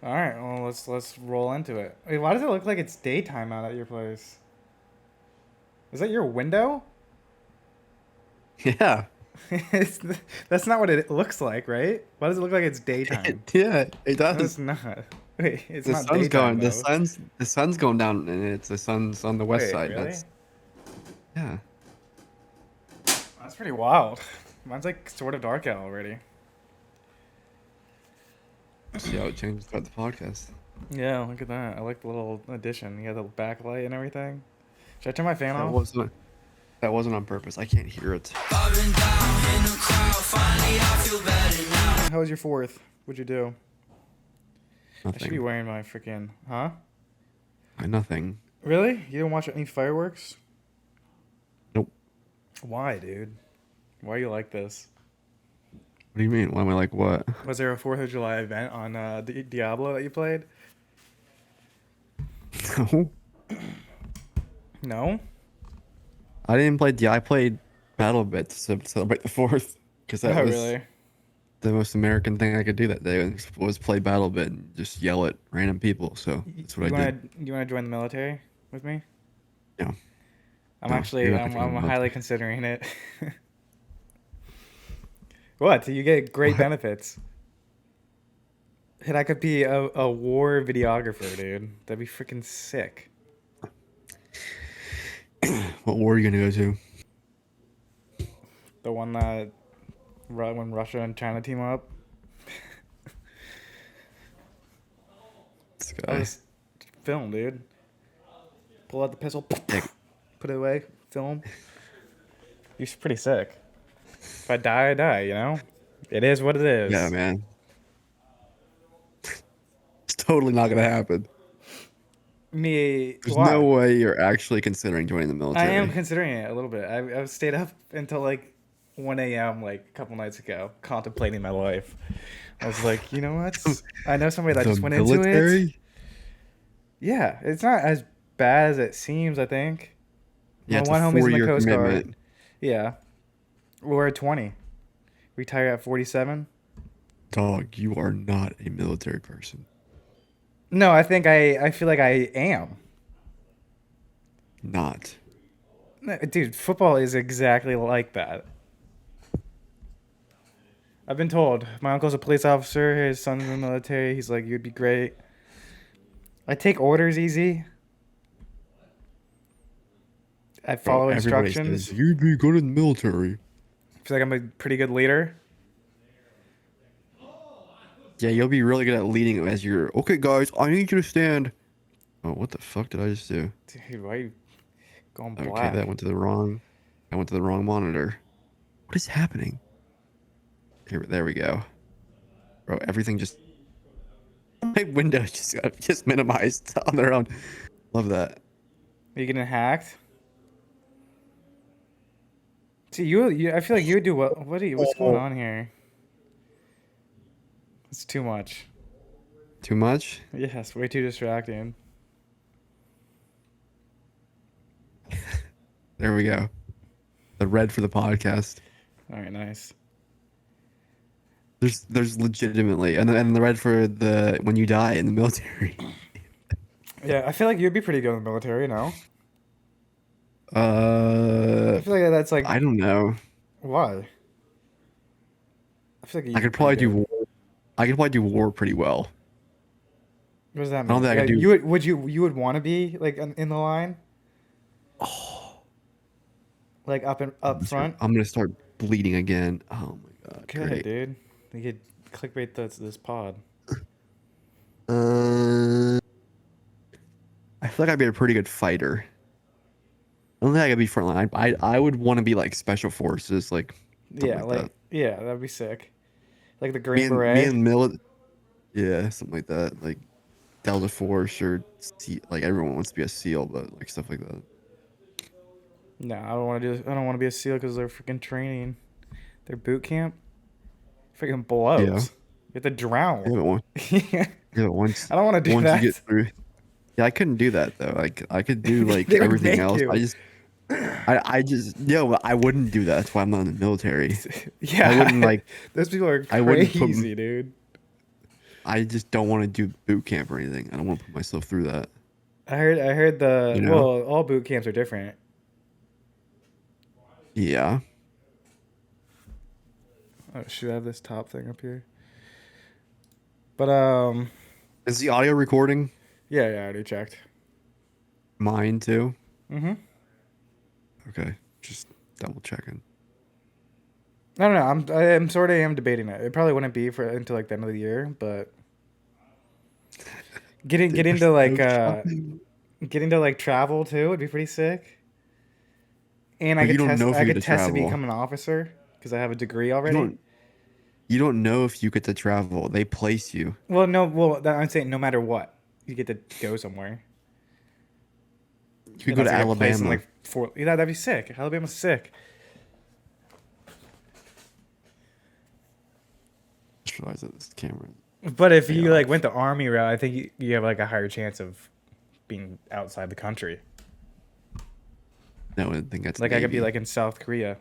All right, well let's roll into it. Wait, why does it look like it's daytime out at your place? Is that your window? Yeah, it's, that's not what it looks like, right? Why does it look like it's daytime? yeah, it No, it's does. not. Wait, it's The not sun's daytime going. The though. sun's the sun's going down, and the sun's on the west Wait, side. really? Yeah. That's pretty wild. Mine's like sort of dark out already. See how it changes throughout the podcast. Yeah, look at that. I like the little addition. You got the backlight and everything. Should I turn my fan That off? wasn't that wasn't on purpose. I can't hear it. How was your fourth? What'd you do? I should be Nothing. wearing my freaking. Huh? Nothing. Really? You didn't watch any fireworks? Nope. Why, dude? Why are you like this? What do you mean? Why am I like what? Was there a 4th of July event on Diablo that you played? No. No? I didn't play. I played Battle Bit to celebrate the fourth because that Oh, was really? the most American thing I could do that day was play Battle Bit and just yell at random people. So that's what I did. You wanna join the military with me? Yeah. I'm No, you're actually not I'm gonna join I'm the highly considering it. What? You get great What? benefits. And I could be a war videographer, dude. That'd be freaking sick. What war are you gonna go to? The one that when Russia and China team up. This I'll guy. just film, dude. Pull out the pistol, Yeah, put it away, film. You're pretty sick. If I die, I die, you know? It is what it yeah, is. man. It's totally not gonna happen. Me, There's no why? way you're actually considering joining the I am military. considering it a little bit. I've stayed up until like 1 a.m. like a couple nights ago, contemplating my life. I was like, you know what? I know somebody that The just went into it. military? Yeah, it's not as bad as it seems, I think. Yeah, My it's a one homie's in the 4-year Coast Guard. commitment. Yeah. We're at 20. Retire at 47. Dog, you are not a military person. No, I feel like I am. Not. No, dude, football is exactly like that. I've been told. My uncle's a police officer. His son's in the military. He's like, you'd be great. I take orders easy. I Bro, follow everybody says instructions. you'd be good in the military. I feel like I'm a pretty good leader. Yeah, you'll be really good at leading as you're. Okay, guys, I need you to stand. Oh, what the fuck did I just do? Dude, why are you going Okay, that black? went to the wrong. I went to the wrong monitor. What is happening? Here, there we go. Bro, everything just. My windows just got just minimized on their own. Love that. Are you getting hacked? See, I feel like you would do what? What's going Oh. on here? It's too much. Too much? Yes, way too distracting. There we go. The red for the podcast. All right, nice. There's legitimately and the red for the when you die in the military. Yeah, I feel like you'd be pretty good in the military, no? Uh, I feel like that's like I don't know. why? I feel like I you'd be could pretty probably do good. war. I could probably do war pretty well. What does that I don't mean? think I Yeah, could do. you would want to be like in the line, Oh, like up front? I'm gonna start bleeding again. Oh my god, Good, great. dude. You could clickbait this pod. Uh, I feel like I'd be a pretty good fighter. I don't think I could be frontline. I would want to be like special forces, like something Yeah, like that. that'd be sick. Like the Me Green and me Beret. and Mil, yeah, something like that. Like Delta Force or like everyone wants to be a SEAL, but like stuff like that. No, I don't want to do. I don't want to be a SEAL because they're freaking training. Their boot camp freaking Yeah, blows. You have to drown. yeah, but once, I yeah, but once don't want to do once you get that. through, yeah, I couldn't do that though. Like I could do like They would everything make else. you. I just yo, I wouldn't do that. That's why I'm not in the military. I Yeah, wouldn't like those people are I wouldn't put crazy, dude. I just don't want to do boot camp or anything. I don't want to put myself through that. I heard You know? well, all boot camps are different. Yeah. Oh, should I have this top thing up here? But Is the audio recording yeah, I already checked. mine too? Mm-hmm. Okay. Just double checking. I don't know. I'm sort of am debating it. It probably wouldn't be for until like the end of the year, but getting There's to no like shopping. getting to like travel too would be pretty sick. And But you don't know if I you get could to test to travel. become an officer because I have a degree You already. don't you don't know if you get to travel. They place you. Well, no, I'm saying no matter what, you get to go somewhere. You could go Unless to I get placed in Alabama. like four. Yeah, that'd be sick. Alabama's sick. Just realized that this camera But if way you like went off. the army route, I think you have like a higher chance of being outside the country. No, I think that's Like I could be Navy. like in South Korea.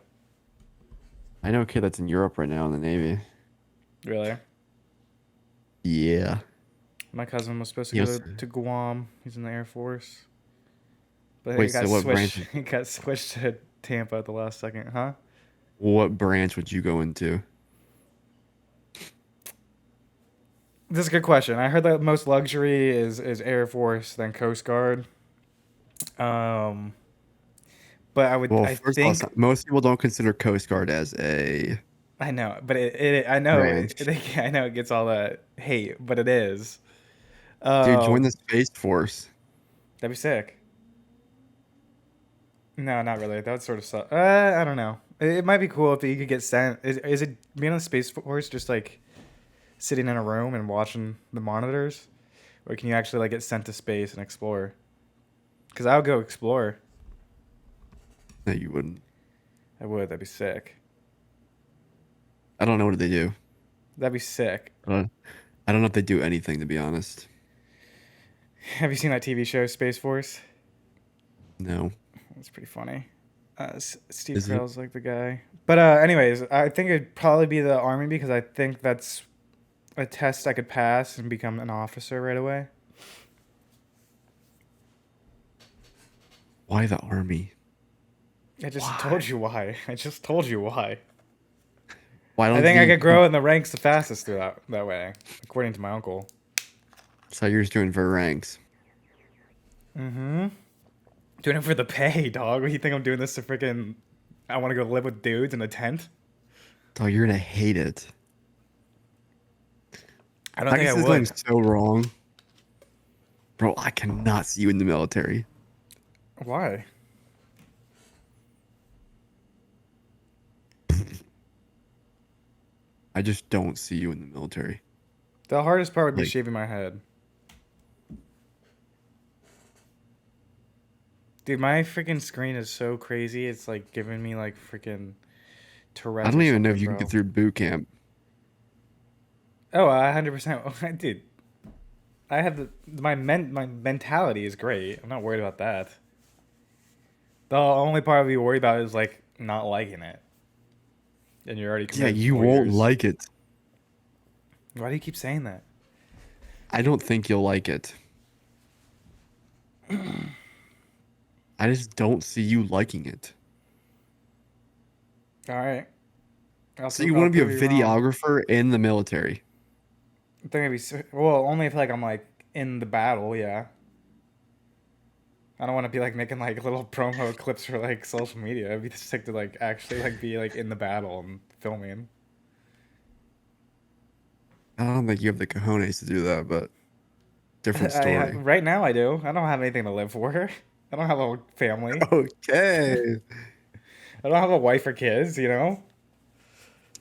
I know a kid that's in Europe right now in the Navy. Really? Yeah. My cousin was supposed to go Yes. to Guam. He's in the Air Force, but Wait, so what branch? He got switched to Tampa at the last second, huh? What branch would you go into? This is a good question. I heard that most luxury is Air Force, then Coast Guard. Um, but Well, I first of all, think most people don't consider Coast Guard as a I know, but I know branch. I know it gets all that hate, but it is. Dude, join Um, the Space Force. that'd be sick. No, not really. That would sort of suck. I don't know. It might be cool if you could get sent. Is it being on the Space Force just like sitting in a room and watching the monitors, or can you actually like get sent to space and explore? Because I would go explore. No, you wouldn't. I would. That'd be sick. I don't know what they do. That'd be sick. Uh, I don't know if they do anything, to be honest. Have you seen that TV show Space Force? No. It's pretty funny. Steve Is it? Carell's like the guy. But anyways, I think it'd probably be the army because I think that's a test I could pass and become an officer right away. Why the army? I just Why? told you why. I just told you why. Why I don't think I you? could grow in the ranks the fastest through that way, according to my uncle. So you're just doing for ranks. Mm-hmm. Doing it for the pay, dog. What do you think I'm doing this to freaking? I want to go live with dudes in a tent. Oh, you're gonna hate it. I don't I think guess I this is going would. so wrong, bro. I cannot see you in the military. Why? I just don't see you in the military. The hardest part would be Like, shaving my head. Dude, my freaking screen is so crazy. It's like giving me like freaking I Tourette's don't or even know if something, you can get bro. through boot camp. Oh, 100%. Dude, I have my mentality is great. I'm not worried about that. The only part I'd be worried about is like not liking it. And you're already Yeah, committed you 4 years. won't like it. Why do you keep saying that? I don't think you'll like it. I just don't see you liking it. All right. So you I'll want to be prove a you wrong. videographer in the military? I think well, only if like I'm like in the battle, yeah. I don't want to be like making like little promo clips for like social media. It'd be sick to like actually like be like in the battle and filming. I don't think you have the cojones to do that, but different story. Right now I do. I don't have anything to live for. I don't have a family. Okay. I don't have a wife or kids. You know.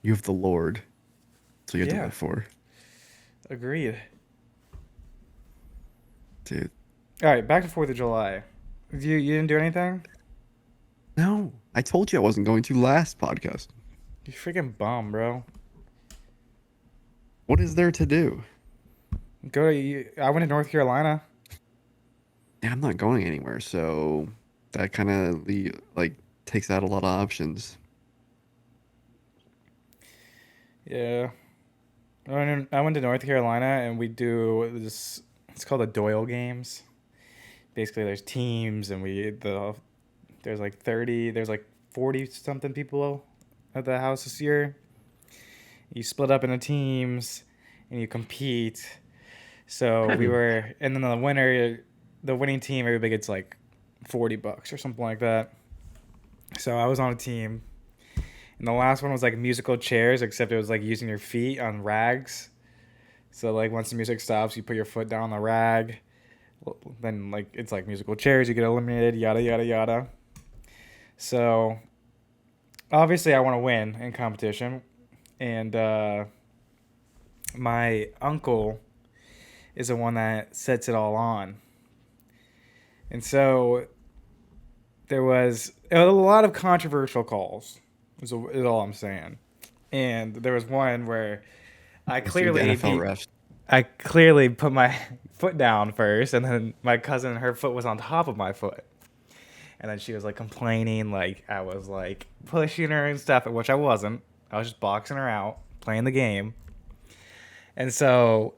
You have the Lord, so you have to Yeah. live for, Agreed. dude. All right. Back to Fourth of July. You didn't do anything. No, I told you I wasn't going to last podcast. You freaking bum, bro. What is there to do? I went to North Carolina. Yeah, I'm not going anywhere, so that kind of like takes out a lot of options. Yeah. I went to North Carolina and we do this. It's called the Doyle Games. Basically, there's teams and there's like 30, there's like 40 something people at the house this year. You split up into teams and you compete. So we were, and then the winning team, everybody gets like $40 or something like that. So I was on a team, and the last one was like musical chairs, except it was like using your feet on rags. So like once the music stops, you put your foot down on the rag. Then like it's like musical chairs, you get eliminated, yada yada yada. So obviously I want to win in competition, and my uncle is the one that sets it all on. And so there was a lot of controversial calls, is all I'm saying. And there was one where I Let's do the clearly NFL beat, refs. I clearly put my foot down first, and then my cousin, her foot was on top of my foot. And then she was like complaining, like I was like pushing her and stuff, which I wasn't. I was just boxing her out, playing the game. And so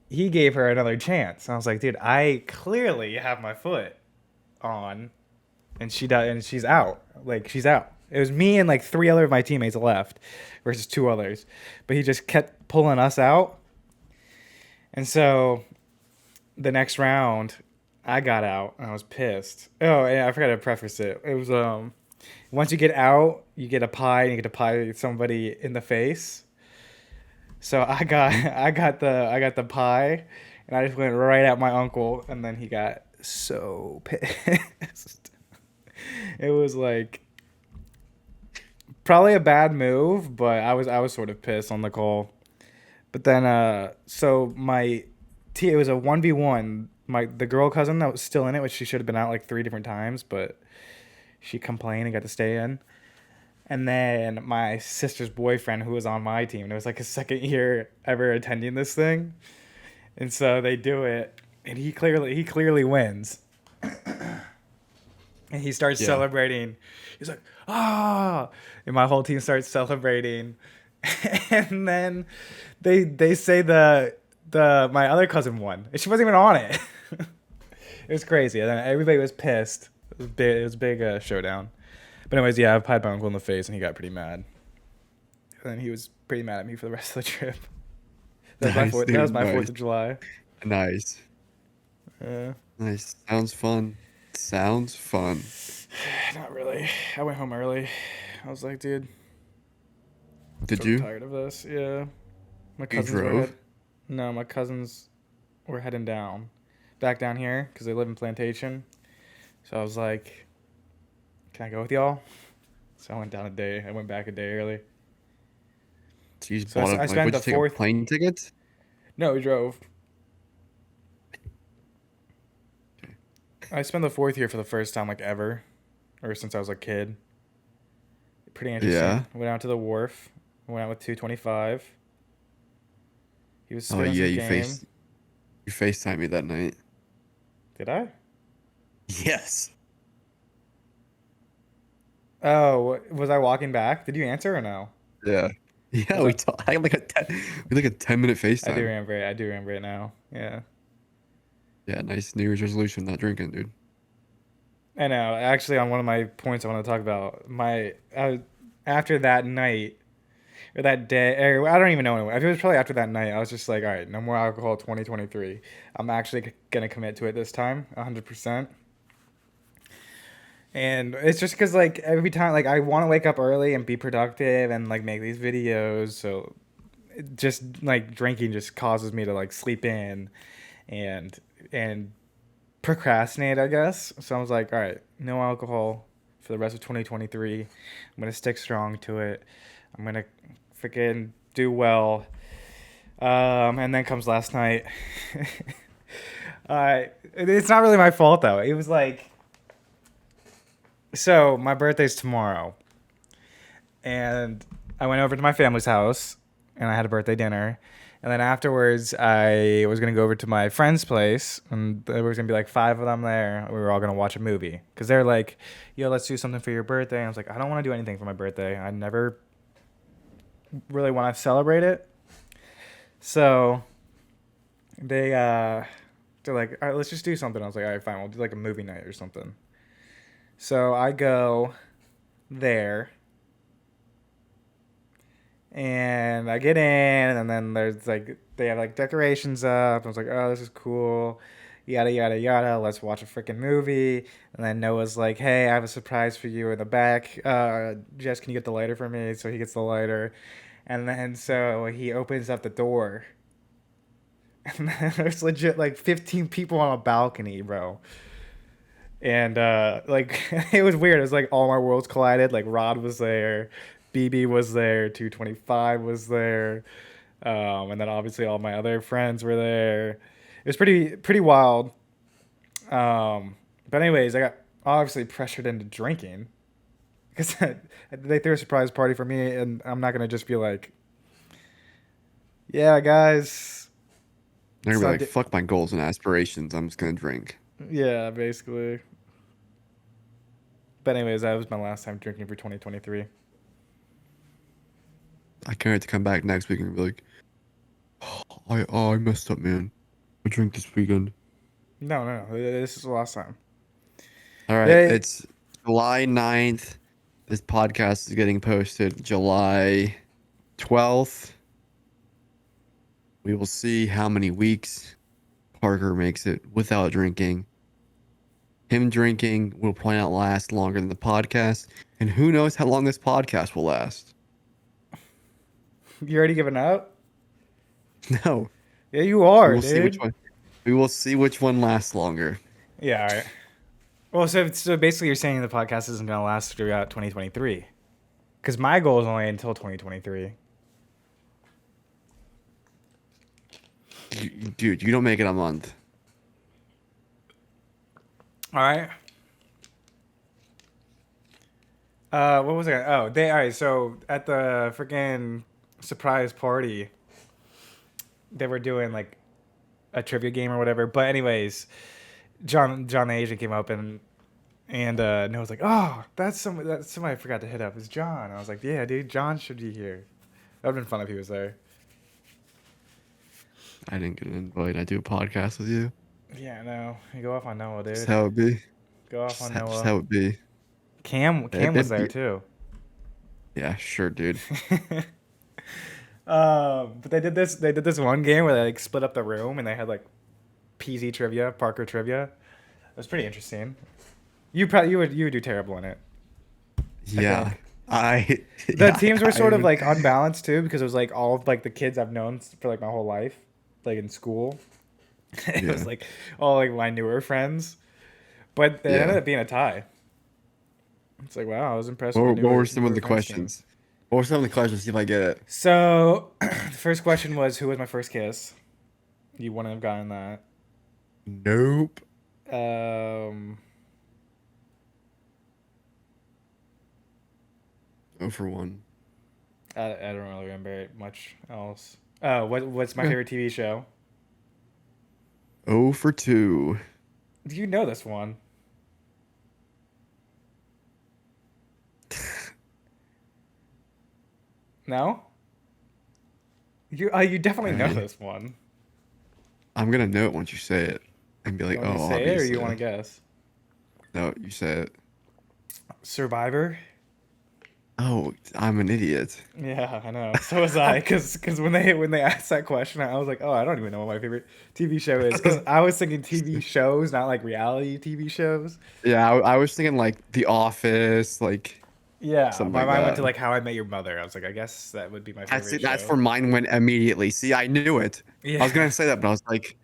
he gave her another chance. And I was like, dude, I clearly have my foot on, and she's out. Like she's out. It was me and like three other of my teammates left, versus two others. But he just kept pulling us out. And so the next round, I got out and I was pissed. Oh, yeah, I forgot to preface it. It was once you get out, you get a pie and you get to pie somebody in the face. So I got the pie, and I just went right at my uncle, and then he got so pissed. It was like probably a bad move, but I was sort of pissed on the call. But then so it was a 1v1. The girl cousin that was still in it, which she should have been out like three different times, but she complained and got to stay in. And then my sister's boyfriend, who was on my team, and it was like his second year ever attending this thing. And so they do it, and he clearly wins. And he starts Yeah. celebrating. He's like, ah, and my whole team starts celebrating. And then they say the my other cousin won, and she wasn't even on it. It was crazy, and then everybody was pissed. It was a big showdown. But anyways, yeah, I pied my uncle in the face, and he got pretty mad. And then he was pretty mad at me for the rest of the trip. Nice, That was dude. my Nice. 4th of July. Nice. Uh, Nice. Sounds fun. Sounds fun. Not really. I went home early. I was like, dude, Did so you? tired of this. Yeah. My You cousins were drove? No, my cousins were heading back down here, because they live in Plantation. So I was like, can I go with y'all? So I went down a day. I went back a day early. So you just So bought I like, spent what'd the you take, a fourth. plane ticket? No, we drove. Okay. I spent the 4th year for the first time like ever, or since I was a kid. Pretty Yeah. interesting. Went out to the wharf. Went out with 225. He was Oh spitting yeah, some game. you FaceTimed me that night. Did I? Yes. Oh, was I walking back? Did you answer or no? Yeah. Yeah, Was we I? talked. I had like we had like a 10-minute I do FaceTime. remember it. I do remember it now. Yeah. Yeah, nice New Year's resolution, not drinking, dude. I know. Actually, on one of my points I want to talk about, after that night or that day, or I don't even know anyway. It was probably after that night. I was just like, all right, no more alcohol 2023. I'm actually gonna commit to it this time, 100%. And it's just because like every time, like I want to wake up early and be productive and like make these videos. So just like drinking just causes me to like sleep in and and procrastinate, I guess. So I was like, all right, no alcohol for the rest of 2023. I'm gonna stick strong to it. I'm gonna freaking do well. And then comes last night. It's not really my fault though. It was like, so my birthday's tomorrow, and I went over to my family's house, and I had a birthday dinner. And then afterwards, I was gonna go over to my friend's place, and there was gonna be like 5 of them there. We were all gonna watch a movie because they're like, "Yo, let's do something for your birthday." And I was like, "I don't want to do anything for my birthday. I never really want to celebrate it." So they're like, all right, let's just do something. I was like, all right, fine, we'll do like a movie night or something. So I go there and I get in, and then there's like they have like decorations up. I was like, oh, this is cool, yada yada yada. Let's watch a freaking movie. And then Noah's like, hey, I have a surprise for you in the back. Jess, can you get the lighter for me? So he gets the lighter, and then so he opens up the door, and then there's legit like 15 people on a balcony, bro. And like it was weird. It was like all my worlds collided. Like Rod was there, BB was there, 225 was there, and then obviously all my other friends were there. It was pretty wild. But anyways, I got obviously pressured into drinking because they threw a surprise party for me, and I'm not gonna just be like, yeah, guys. They're It's gonna be not like, fuck my goals and aspirations. I'm just gonna drink. yeah, basically. But anyways, that was my last time drinking for 2023. I can't wait to come back next week and be like, I messed up, man. I drink this weekend. No. This is the last time. All right, They, it's July 9th. This podcast is getting posted July 12th. We will see how many weeks Parker makes it without drinking. Him drinking will probably not last longer than the podcast. And who knows how long this podcast will last? you already given up? No. Yeah, you We are, will see which dude. one. We will see which one lasts longer. Yeah, all right. Well, so basically, you're saying the podcast isn't gonna last throughout 2023, because my goal is only until 2023. Dude, you don't make it a month. All right. What was it? Oh, they all right. So at the freaking surprise party, they were doing like a trivia game or whatever. But anyways, John the Asian came up and Noah's like, oh, that's somebody I forgot to hit up. It's John. And I was like, yeah, dude, John should be here. That would've been fun if he was there. I didn't get an invite. I do a podcast with you. Yeah, no, you go off on Noah, Just dude. how it be. Go off on Just Noah. how it be. Cam was there too. Yeah, sure, dude. But they did this. They did this one game where they like split up the room and they had like PZ trivia, Parker trivia. It was pretty interesting. You would do terrible in it. Yeah. think. I The yeah, teams were sort of would- like unbalanced too because it was like all of like the kids I've known for like my whole life, like in school. It was Yeah. like all like my newer friends, but it Yeah. ended up being a tie. It's like wow, I was impressed What, with the what newer, were some of newer the friends team. questions? What were some of the questions? See if I get it. So the first question was, who was my first kiss? You wouldn't have gotten that. Nope. Um, Oh for one. I don't really remember much else. What's my Okay. favorite TV show? Oh for two. Do you know this one? No? You definitely know Alright. this one. I'm gonna know it once you say it and be like, You want me oh, to say it or obviously. you want to guess? No, you say it. Survivor? Oh, I'm an idiot. Yeah, I know. So was I, because when they asked that question, I was like, oh, I don't even know what my favorite TV show is, because I was thinking TV shows, not like reality TV shows. Yeah, I was thinking like The Office, like Yeah, something my like mind went to that. like How I Met Your Mother. I was like, I guess that would be my favorite That's show. where mine went immediately. See, I knew it. I was Yeah. gonna say that, but I was like,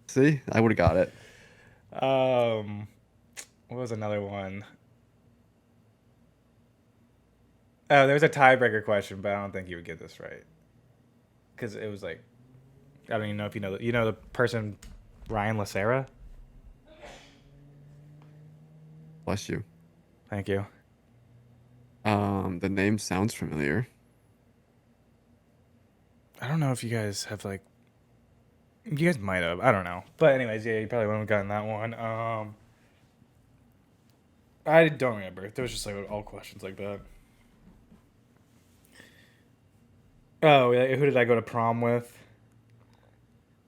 see, I would have got it. What was another one? Oh, there was a tiebreaker question, but I don't think you would get this right, because it was like, I don't even know if you know the person, Ryan Lacera. Bless you. Thank you. The name sounds familiar. I don't know if you guys have like, you guys might have. I don't know, but anyways, yeah, you probably wouldn't have gotten that one. I don't remember. There was just like all questions like that. Oh, yeah, who did I go to prom with?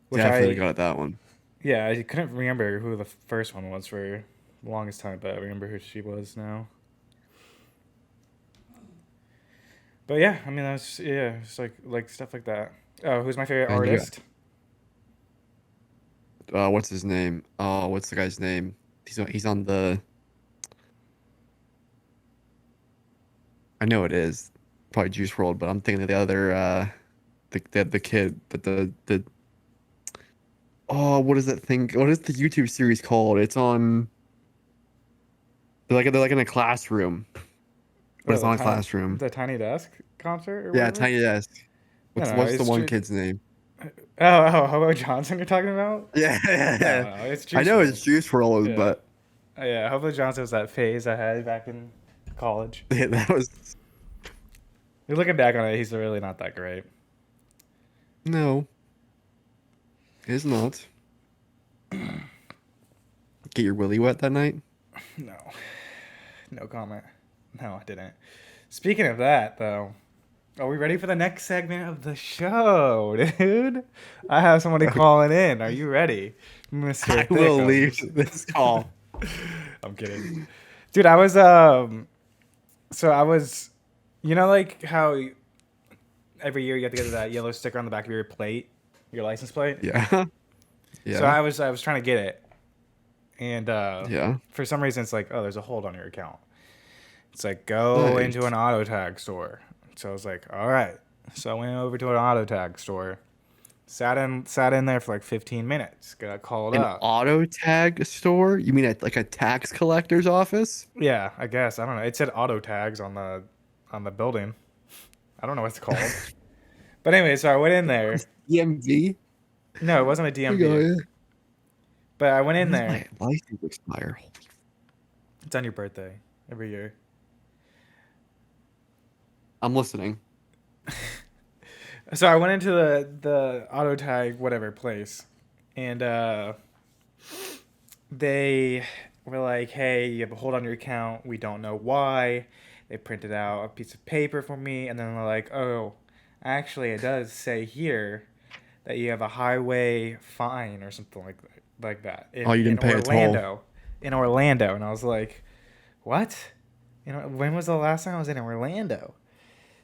which Definitely I got that one. yeah, I couldn't remember who the first one was for the longest time, but I remember who she was now. But yeah, I mean that's yeah, it's like stuff like that. Oh, who's my favorite And you artist? what's his name? Oh, what's the guy's name? He's on the. I know it is probably Juice World, but I'm thinking of the other the kid the oh, what is that thing? What is the YouTube series called? It's on. They're like in a classroom, but Oh, it's not a classroom. the Tiny Desk concert or Yeah, whatever. Tiny Desk. No, no, What's the it's one kid's name? oh, Hobo Johnson you're talking about? Yeah, yeah, No, yeah. no, it's I Juice know WRLD. it's Juice WRLD, Yeah, but yeah. Hobo Johnson was that phase I had back in college. yeah, that was You're looking back on it, he's really not that great. no, it's not. Get your willy wet that night? No, no comment. No, I didn't. Speaking of that, though, are we ready for the next segment of the show, dude? I have somebody Okay, calling in. Are you ready, Mister I will leave Thickums? this call. I'm kidding, dude. I was so I was, you know, like how every year you have to get that yellow sticker on the back of your plate, your license plate. Yeah, So yeah, I was trying to get it, and yeah. for some reason it's like, oh, there's a hold on your account. It's like go into Nice. an auto tag store. So I was like, all right. So I went over to an auto tag store, sat in there for like 15 minutes. Got called An up. auto tag store? You mean at like a tax collector's office? Yeah, I guess I don't know. It said auto tags on the building. I don't know what it's called. But anyway, so I went in there. DMV? No, it wasn't a We go, DMV. yeah. But I went When in does there. my license expire? It's on your birthday every year. I'm listening. So I went into the auto tag whatever place, and they were like, "Hey, you have a hold on your account. We don't know why." They printed out a piece of paper for me, and then they're like, "Oh, actually, it does say here that you have a highway fine or something like that Oh, you in didn't pay a toll. Orlando, in Orlando." And I was like, "What? You know, when was the last time I was in Orlando?"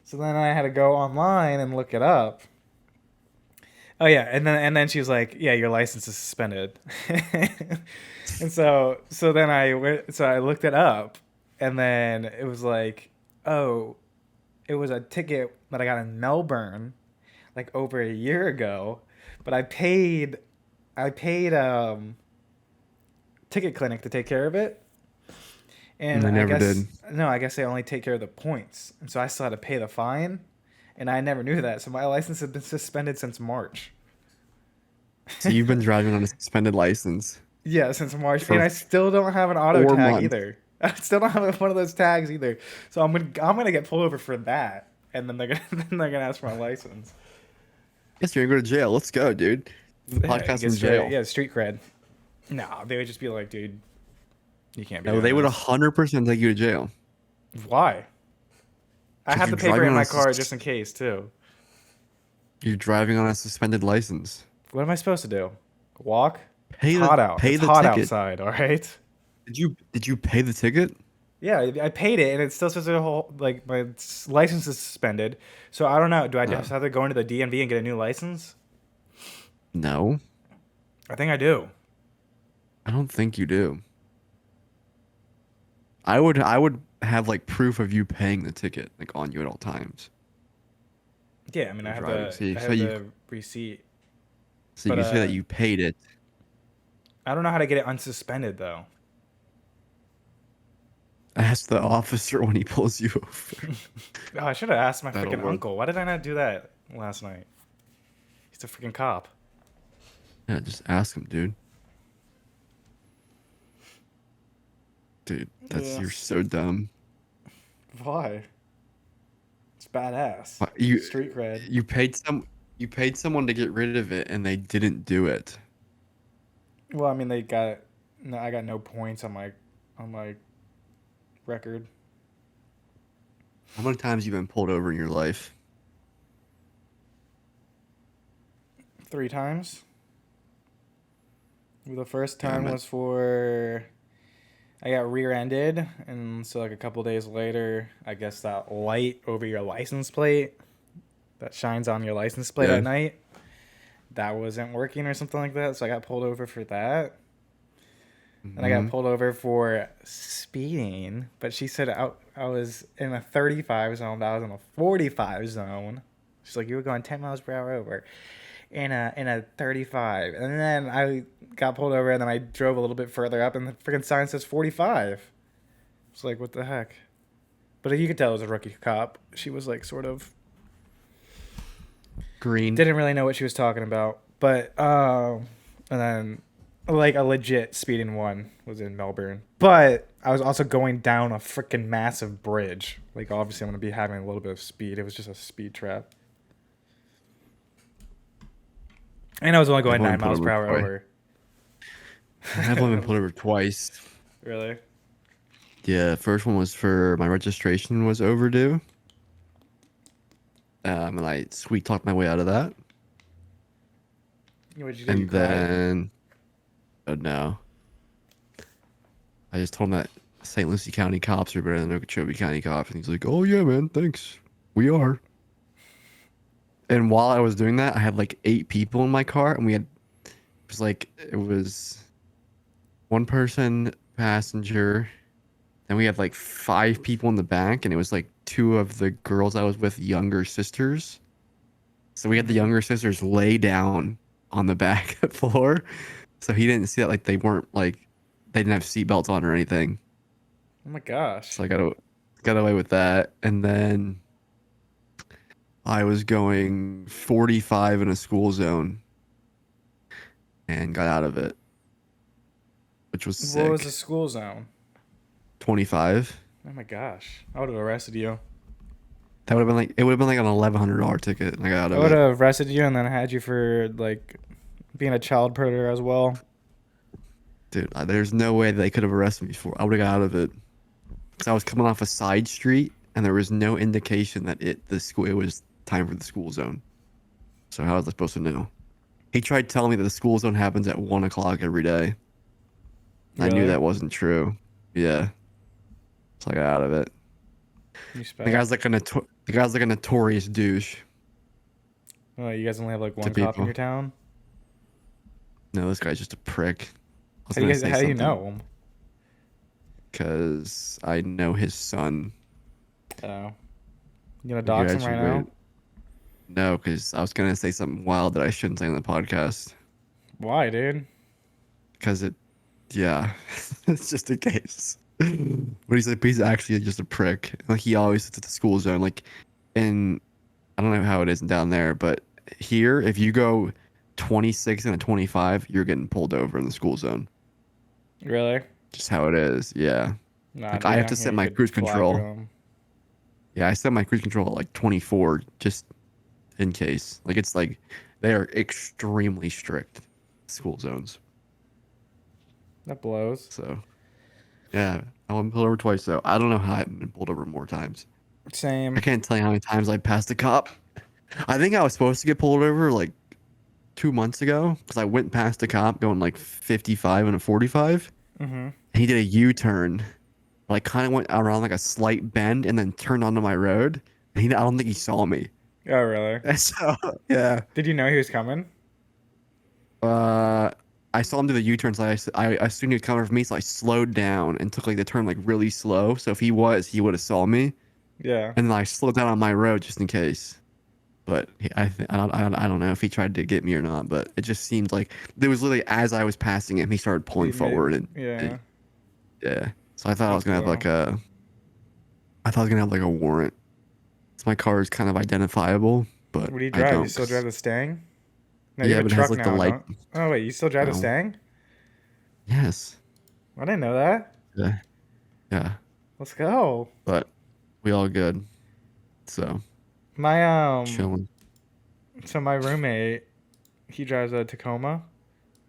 So then I had to go online and look it up. Oh yeah, and then she was like, "Yeah, your license is suspended." And so then I looked it up, and then it was like, "Oh, it was a ticket that I got in Melbourne like over a year ago, but I paid ticket clinic to take care of it." And And I I never guess did. no, I guess they only take care of the points, and so I still had to pay the fine, and I never knew that. So my license has been suspended since March. So you've been driving on a suspended license Yeah, since March, and for I still don't have an auto 4 tag months. either. I still don't have one of those tags either. So I'm gonna get pulled over for that, and then they're gonna then they're gonna ask for my license. Guess you're gonna go to jail. Let's go, dude. The Yeah, you podcast get from straight jail. yeah street cred. No, they would just be like, dude, you can't be No, doing they would this. 100% take you to jail. Why? I Because have you're the paper driving in on my car just in case too. you're driving on a suspended license. What am I supposed to do? Walk? It's hot out. Pay It's the hot ticket. outside. All right. Did you pay the ticket? Yeah, I paid it, and it still says the whole like my license is suspended. So I don't know. Do I Uh, just have to go into the DMV and get a new license? no, I think I do. I don't think you do. I would have like proof of you paying the ticket like on you at all times. Yeah, I mean, You're driving. I have the receipt, So but you say that you paid it. I don't know how to get it unsuspended though. Ask the officer when he pulls you over. Oh, I should have asked my That'll freaking work. uncle. Why did I not do that last night? He's a freaking cop. Yeah, just ask him, dude. Dude, Yeah. you're so dumb. Why? It's badass. You Street cred. you paid someone to get rid of it and they didn't do it. Well, I mean, they got no. I got no points on my record. How many times you been pulled over in your life? 3 times. The first Yeah, time was for I got rear-ended, and so like a couple days later, I guess that light over your license plate that shines on your license plate yeah. at night, that wasn't working or something like that. So I got pulled over for that. And I got Hmm. pulled over for speeding, but she said I was in a 35 zone, but I was in a 45 zone. She's like, you were going 10 miles per hour over in a 35. And then I got pulled over, and then I drove a little bit further up, and the freaking sign says 45. It's like, what the heck? But you could tell it was a rookie cop. She was like, sort of, Green. didn't really know what she was talking about. But, and then like a legit speeding one was in Melbourne. But I was also going down a freaking massive bridge. Like obviously I'm gonna be having a little bit of speed. It was just a speed trap. And I was only I've going only nine been pulled miles per over hour twice. over. I've only been pulled over twice. Really? Yeah, first one was for my registration was overdue. And I sweet talked my way out of that. What did you do? You And cried? then, oh no, I just told him that St. Lucie County cops are better than Okeechobee County cops, and he's like, "Oh yeah, man, thanks. We are." And while I was doing that, I had like 8 people in my car, and it was one person passenger, then we had like 5 people in the back, and it was like two of the girls I was with younger sisters. So we had the Mm-hmm. younger sisters lay down on the back floor, so he didn't see that like they didn't have seatbelts on or anything. Oh my gosh. So I got away with that, and then I was going 45 in a school zone and got out of it, which was What was the sick. school zone? 25. Oh my gosh. I would have arrested you. That would have been like it would have been like an $1,100 ticket, and I got out I of would it. have arrested you and then had you for like being a child predator as well. Dude, there's no way they could have arrested me before. I would have got out of it. Because I was coming off a side street, and there was no indication that it was time for the school zone. So how was I supposed to know? He tried telling me that the school zone happens at 1 o'clock every day. I knew Really? that wasn't true. Yeah, so I got out of it. Respect. The guy's like a notorious douche Oh, you guys only have like to one cop in people. your town? No, this guy's just a prick. I was gonna say How do you something know him? because I know his son. Oh. You gonna We dox him right now? graduated. No, because I was gonna say something wild that I shouldn't say on the podcast. Why, dude? Because yeah, it's just a case. But he's actually just a prick. Like he always sits at the school zone. Like, in I don't know how it is down there, but here, if you go 26 and a 25, you're getting pulled over in the school zone. Really? Just how it is. Yeah. Nah, Like I dude, have down to here set you my could cruise fly through control. them. Yeah, I set my cruise control at like 24 just in case. Like it's like they are extremely strict school zones. That blows. So yeah, I went pulled over twice though. I don't know how I've been pulled over more times. I Same. can't tell you how many times I passed a cop. I think I was supposed to get pulled over like 2 months ago because I went past a cop going like 55 and a 45. Mm-hmm. And he did a U-turn, like kind of went around like a slight bend and then turned onto my road. And I don't think he saw me. Oh, really? And so yeah, Did you know he was coming? uh, I saw him do the U-turn, so I assumed he'd come for me, so I slowed down and took like the turn like really slow. So if he would have saw me, Yeah. and then I slowed down on my road just in case. But I don't know if he tried to get me or not. But it just seemed like it was literally as I was passing him, he started pulling He made, forward, and yeah. yeah. So I thought I was That's gonna have cool. like I thought I was gonna have like a warrant. So my car is kind of identifiable, but What do you I drive? You don't. still drive 'Cause- the Stang? No, you yeah, have a but it has truck like the now, light. don't? Oh wait, you still drive the No. Stang? Yes. I didn't know that. Yeah. Yeah. Let's go. But we all good. So My chilling. so my roommate, he drives a Tacoma.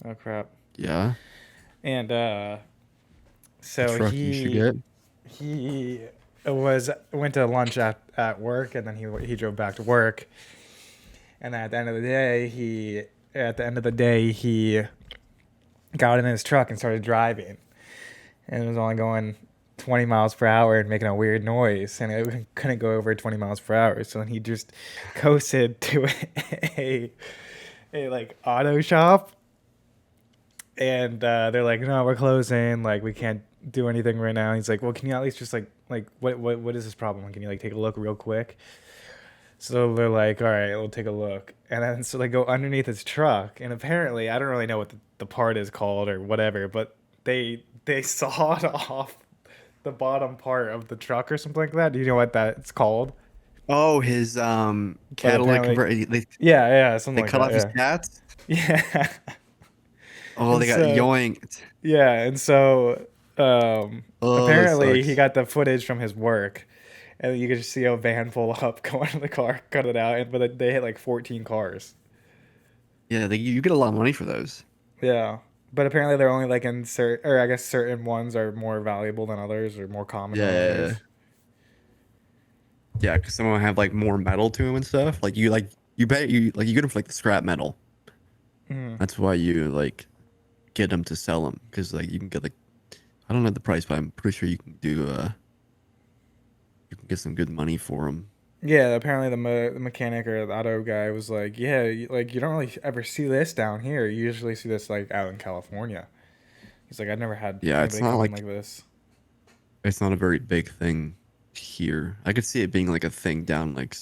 Oh crap. Yeah. And The so truck you should get. he went to lunch at work, and then he drove back to work. And at the end of the day, he got in his truck and started driving, and it was only going 20 miles per hour and making a weird noise, and it couldn't go over 20 miles per hour. So he just coasted to a a like auto shop, and they're like, "No, we're closing. Like, we can't do anything right now." He's like, "Well, can you at least just like what is this problem? Can you like take a look real quick?" So they're like, "All right, we'll take a look." And then so they go underneath his truck, and apparently, I don't really know what the part is called or whatever, but they sawed off the bottom part of the truck or something like that. Do you know what that's called? Oh, his But catalytic apparently, convert. yeah, yeah, something They like cut that. off his Yeah, cats. yeah. Oh, And they got so yoinked. yeah, and so Oh, that apparently he sucks. got the footage from his work, and you could just see a van pull up, go into the car, cut it out, and but they hit like 14 cars. Yeah, you get a lot of money for those. Yeah, but apparently they're only like in certain, or I guess certain ones are more valuable than others, or more common Yeah, than yeah, yeah. others. Yeah, because some of them have like more metal to them and stuff. You bet you get them for like the scrap metal. Mm. That's why you like get them to sell them because like you can get like I don't know the price, but I'm pretty sure you can get some good money for them. Yeah, apparently the mechanic or the auto guy was like, "Yeah, like you don't really ever see this down here. You usually see this like out in California." He's like, "I've never had Yeah, anybody come in like this." it's not a very big thing here. I could see it being like a thing down like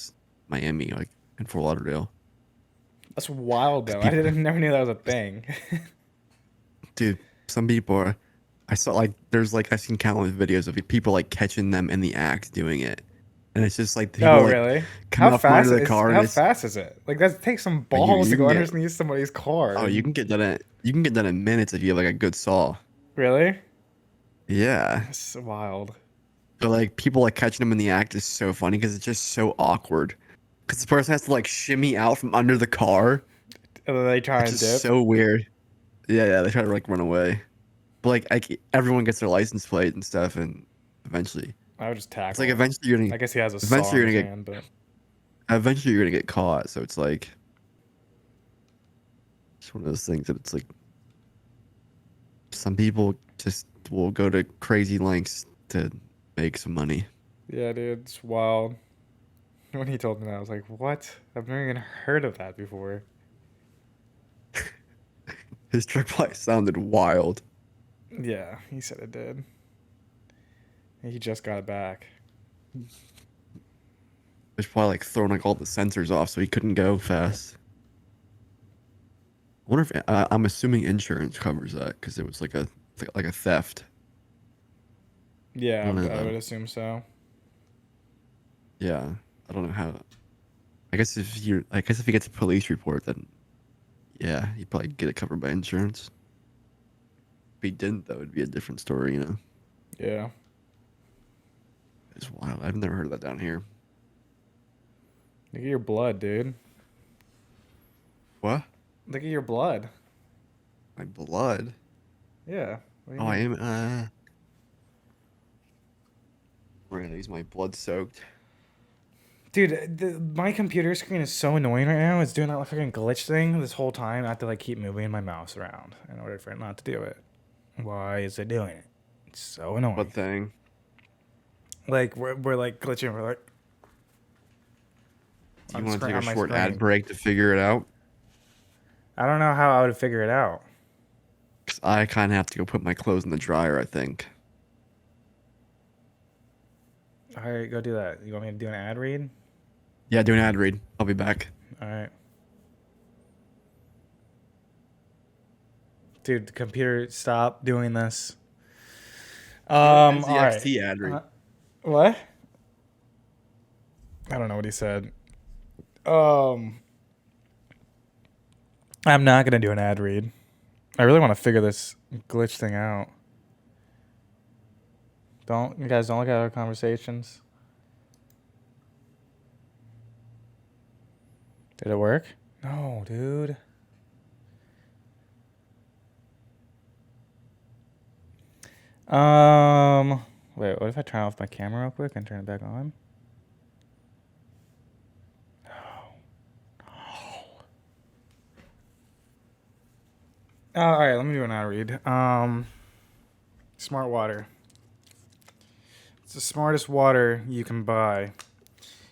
Miami, like in Fort Lauderdale. That's wild Because though. I people, didn't never knew that was a thing. dude, some people are. I saw like there's like I've seen countless videos of people like catching them in the act doing it, and it's just like people Oh, like really? coming out from under the car, and How it's fast is it? Like that takes some like balls to you can go get underneath somebody's car. oh you can get done in minutes if you have like a good saw. Really? Yeah, That's wild. but like people like catching them in the act is so funny because it's just so awkward. Because the person has to like shimmy out from under the car, And then they try which and is dip. so weird. Yeah, yeah, they try to like run away. But like everyone gets their license plate and stuff, and eventually, I would just it's like tackle him. I guess he has a saw eventually in you're his gonna get, hand, but eventually you're gonna get caught. So it's like it's one of those things that it's like some people just will go to crazy lengths to make some money. yeah, dude, it's wild. When he told me that, I was like, "What? I've never even heard of that before." His trip light sounded wild. Yeah, he said it did. He just got it back. There's probably like throwing like all the sensors off, so he couldn't go fast. I wonder if I'm assuming insurance covers that because it was like a theft. I Yeah, don't know I though. would assume so. Yeah, I don't know how. I guess if he gets a police report, then yeah, he'd probably get it covered by insurance. If he didn't, though, it'd be a different story, you know. Yeah. It's wild. I've never heard of that down here. Look at your blood, dude. What? Look at your blood. My blood? Yeah. What do you Oh, I mean? am. Really, is my blood soaked? Dude, my computer screen is so annoying right now. It's doing that fucking glitch thing this whole time. I have to like keep moving my mouse around in order for it not to do it. Why is it doing it? It's so What annoying. thing? Like we're like glitching. We're like Do you want to take a on my short ad screen. break to figure it out? I don't know how I would figure it out. 'Cause I kind of have to go put my clothes in the dryer, I think. All right, go do that. You want me to do an ad read? Yeah, do an ad read. I'll be back. All right. Dude, the computer, stop doing this. All right. NZXT ad read. What? I don't know what he said. Um, I'm not gonna do an ad read. I really want to figure this glitch thing out. Don't you guys don't look at our conversations? Did it work? No, dude. Wait. What if I turn off my camera real quick and turn it back on? All right, let me do an ad read. Smart water. It's the smartest water you can buy.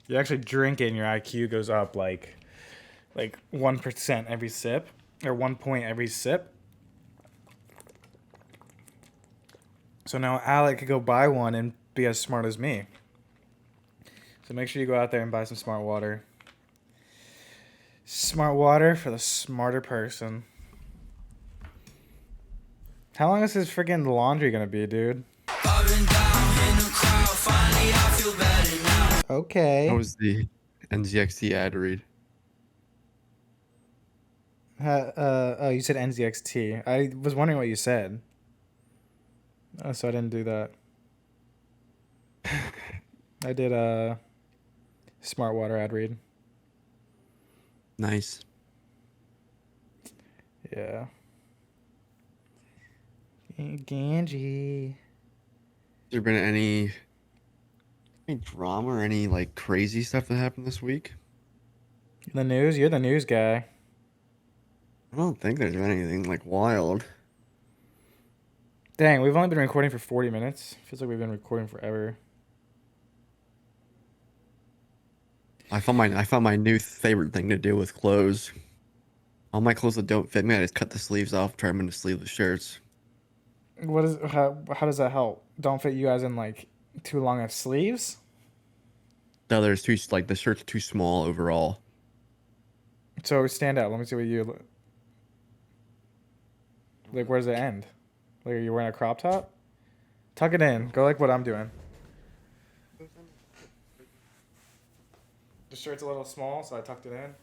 You actually drink it, and your IQ goes up like 1% every sip, or 1 point every sip. So now Alec could go buy one and be as smart as me. So make sure you go out there and buy some smart water. Smart water for the smarter person. How long is this freaking laundry gonna be, dude? That Okay. was the NZXT ad read. Oh, you said NZXT. I was wondering what you said. So I didn't do that. I did a smart water ad read. Nice. Yeah. Ganji. Has there been any drama or any like crazy stuff that happened this week? The news? You're the news guy. I don't think there's been anything like wild. Dang, we've only been recording for 40 minutes. Feels like we've been recording forever. I found my new favorite thing to do with clothes. All my clothes that don't fit me, I just cut the sleeves off, turn them into sleeveless shirts. How does that help? Don't fit you guys in like too long of sleeves? The other is too like the shirt's too small overall. So stand out. Let me see what you like. Where does it end? Like, are you wearing a crop top? Tuck it in. Go like what I'm doing. The shirt's a little small, so I tucked it in.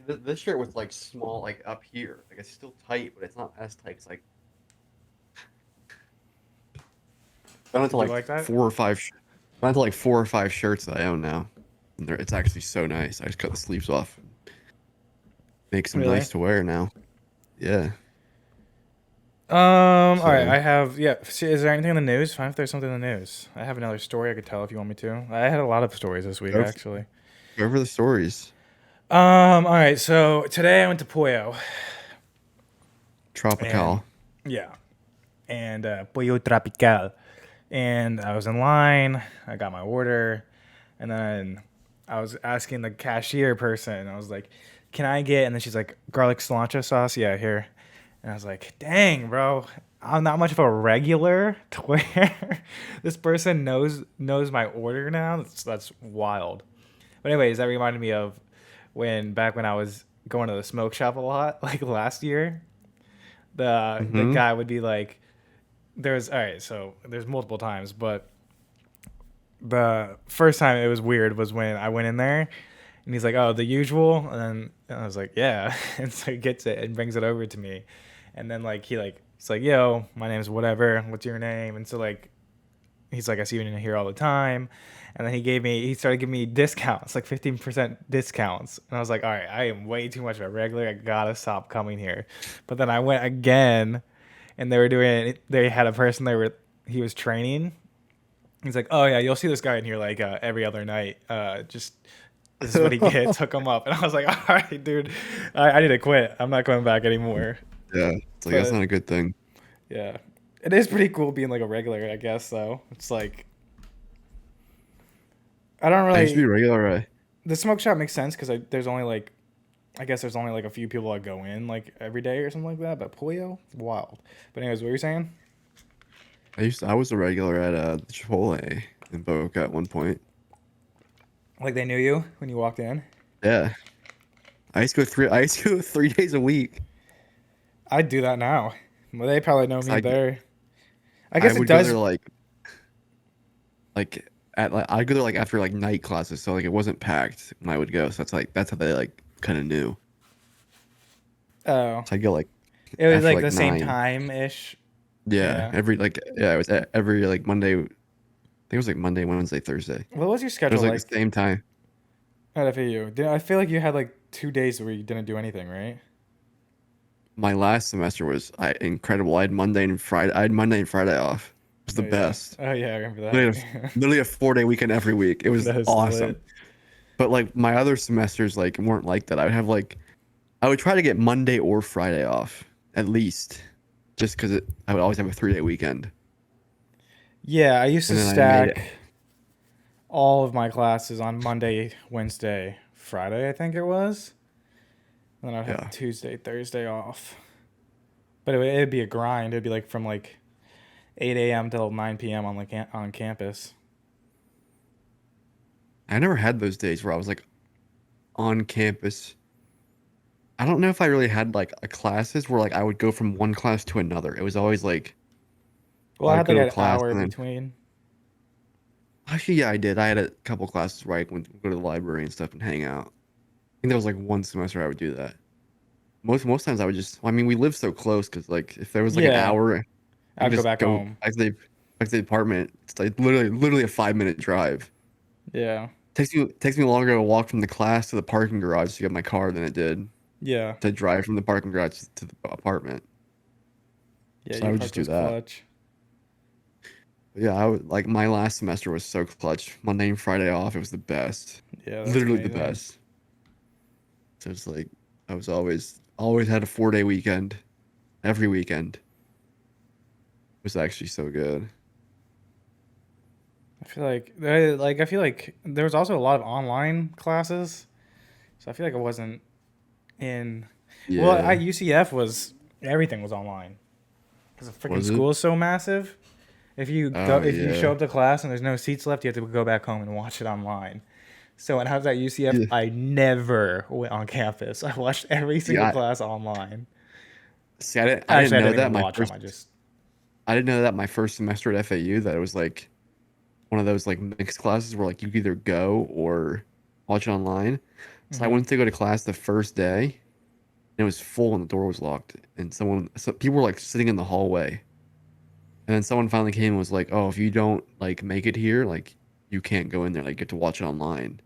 This shirt was like small, like up here. Like it's still tight, but it's not as tight. It's like I went to You like like that? four or five. I went to like 4 or 5 shirts that I own now, and it's actually so nice. I just cut the sleeves off, and makes them Really? nice to wear now. Yeah. All right. So I have. Yeah. See, is there anything in the news? Fine if there's something in the news. I have another story I could tell if you want me to. I had a lot of stories this week go for, actually. go for the stories. All right. So today I went to Pollo, and Tropical. yeah, and Pollo Tropical, and I was in line. I got my order, and then I was asking the cashier person. I was like, "Can I get?" And then she's like, "Garlic cilantro sauce." Yeah, here. And I was like, "Dang, bro, I'm not much of a regular to where this person knows my order now. That's wild." But anyways, that reminded me of when I was going to the smoke shop a lot, like last year. The Mm-hmm. guy would be like, "There's all right." So there's multiple times, but the first time it was weird was when I went in there and he's like, "Oh, the usual," and I was like, "Yeah," and so he gets it and brings it over to me, and then he's like, "Yo, my name's whatever. What's your name?" And so like he's like, "I see you in here all the time," and then he started giving me discounts, like 15% discounts, and I was like, "All right, I am way too much of a regular. I gotta stop coming here." But then I went again, and they had a person he was training. He's like, "Oh yeah, you'll see this guy in here like every other night. Just this is what he gets. Hook him up." And I was like, "All right, dude, I need to quit. I'm not going back anymore." Yeah, it's like that's But not a good thing. yeah, it is pretty cool being like a regular, I guess. Though it's like I don't I used to be really. regular. The smoke shop makes sense because there's only like I guess there's only like a few people that go in like every day or something like that. But Pollo, wild. But anyways, what were you saying? I was a regular at the Chipotle in Boca at one point. Like they knew you when you walked in. Yeah, I used to go 3 days a week. I'd do that now. Well, they probably know 'Cause me there. I I guess it would go there does. like at like I'd go there like after like night classes, so like it wasn't packed when I would go. So that's how they like kind of knew. Oh, So I'd go like it was after like like the same 9. time ish. Yeah, Yeah. it was every like Monday. I think it was like Monday, Wednesday, Thursday. What was your It was schedule like the like same time. at FAU? I feel like you had like 2 days where you didn't do anything, right? My last semester was incredible. I had Monday and Friday. I had Monday and Friday off. It was the Oh yeah. best. Oh yeah, I remember Literally that. literally a 4-day weekend every week. It was That was awesome. lit. But like my other semesters like weren't like that. I would have like I would try to get Monday or Friday off at least, just because I would always have a 3 day weekend, Yeah, I used and to then I made it. stack all of my classes on Monday, Wednesday, Friday, I think it was. And then I'd have Yeah, Tuesday, Thursday off. But it'd be a grind. It'd be like from like 8 a.m. till 9 p.m. on campus. I never had those days where I was like on campus. I don't know if I really had like a classes where like I would go from one class to another. It was always like Well, I I would had go like to a an class hour and then between. actually yeah I did. I had a couple classes where I went go to the library and stuff and hang out. I think there was like one semester I would do that. Most times I would just. Well, I mean, we live so close because like if there was like an Yeah, hour, I could I'd go just back go home. back to the apartment. It's like literally a 5 minute drive. Yeah, Takes me longer to walk from the class to the parking garage to get my car than it did yeah, to drive from the parking garage to the apartment. yeah. So I Your would park just do was that. clutch. But yeah, I would like my last semester was so clutch. Monday and Friday off. It was the best. Yeah, that's Literally the amazing. best. So it's like I was always had a 4 day weekend every weekend. It was actually so good. I feel like there was also a lot of online classes, so I feel like it wasn't in. Well, at Yeah. UCF was everything was online because the freaking Was it? school is so massive. Oh If you yeah. show up to class and there's no seats left, you have to go back home and watch it online. So when I was at UCF, Yeah. I never went on campus. I watched every See, single class online. I didn't Actually, I know didn't that even watch them. I just I didn't know that my first semester at FAU that it was like one of those like mixed classes where like you could either go or watch it online. So I hmm went to go to class the first day and it was full and the door was locked and so people were like sitting in the hallway. And then someone finally came and was like, "Oh, if you don't like make it here, like you can't go in there. Like you get to watch it online."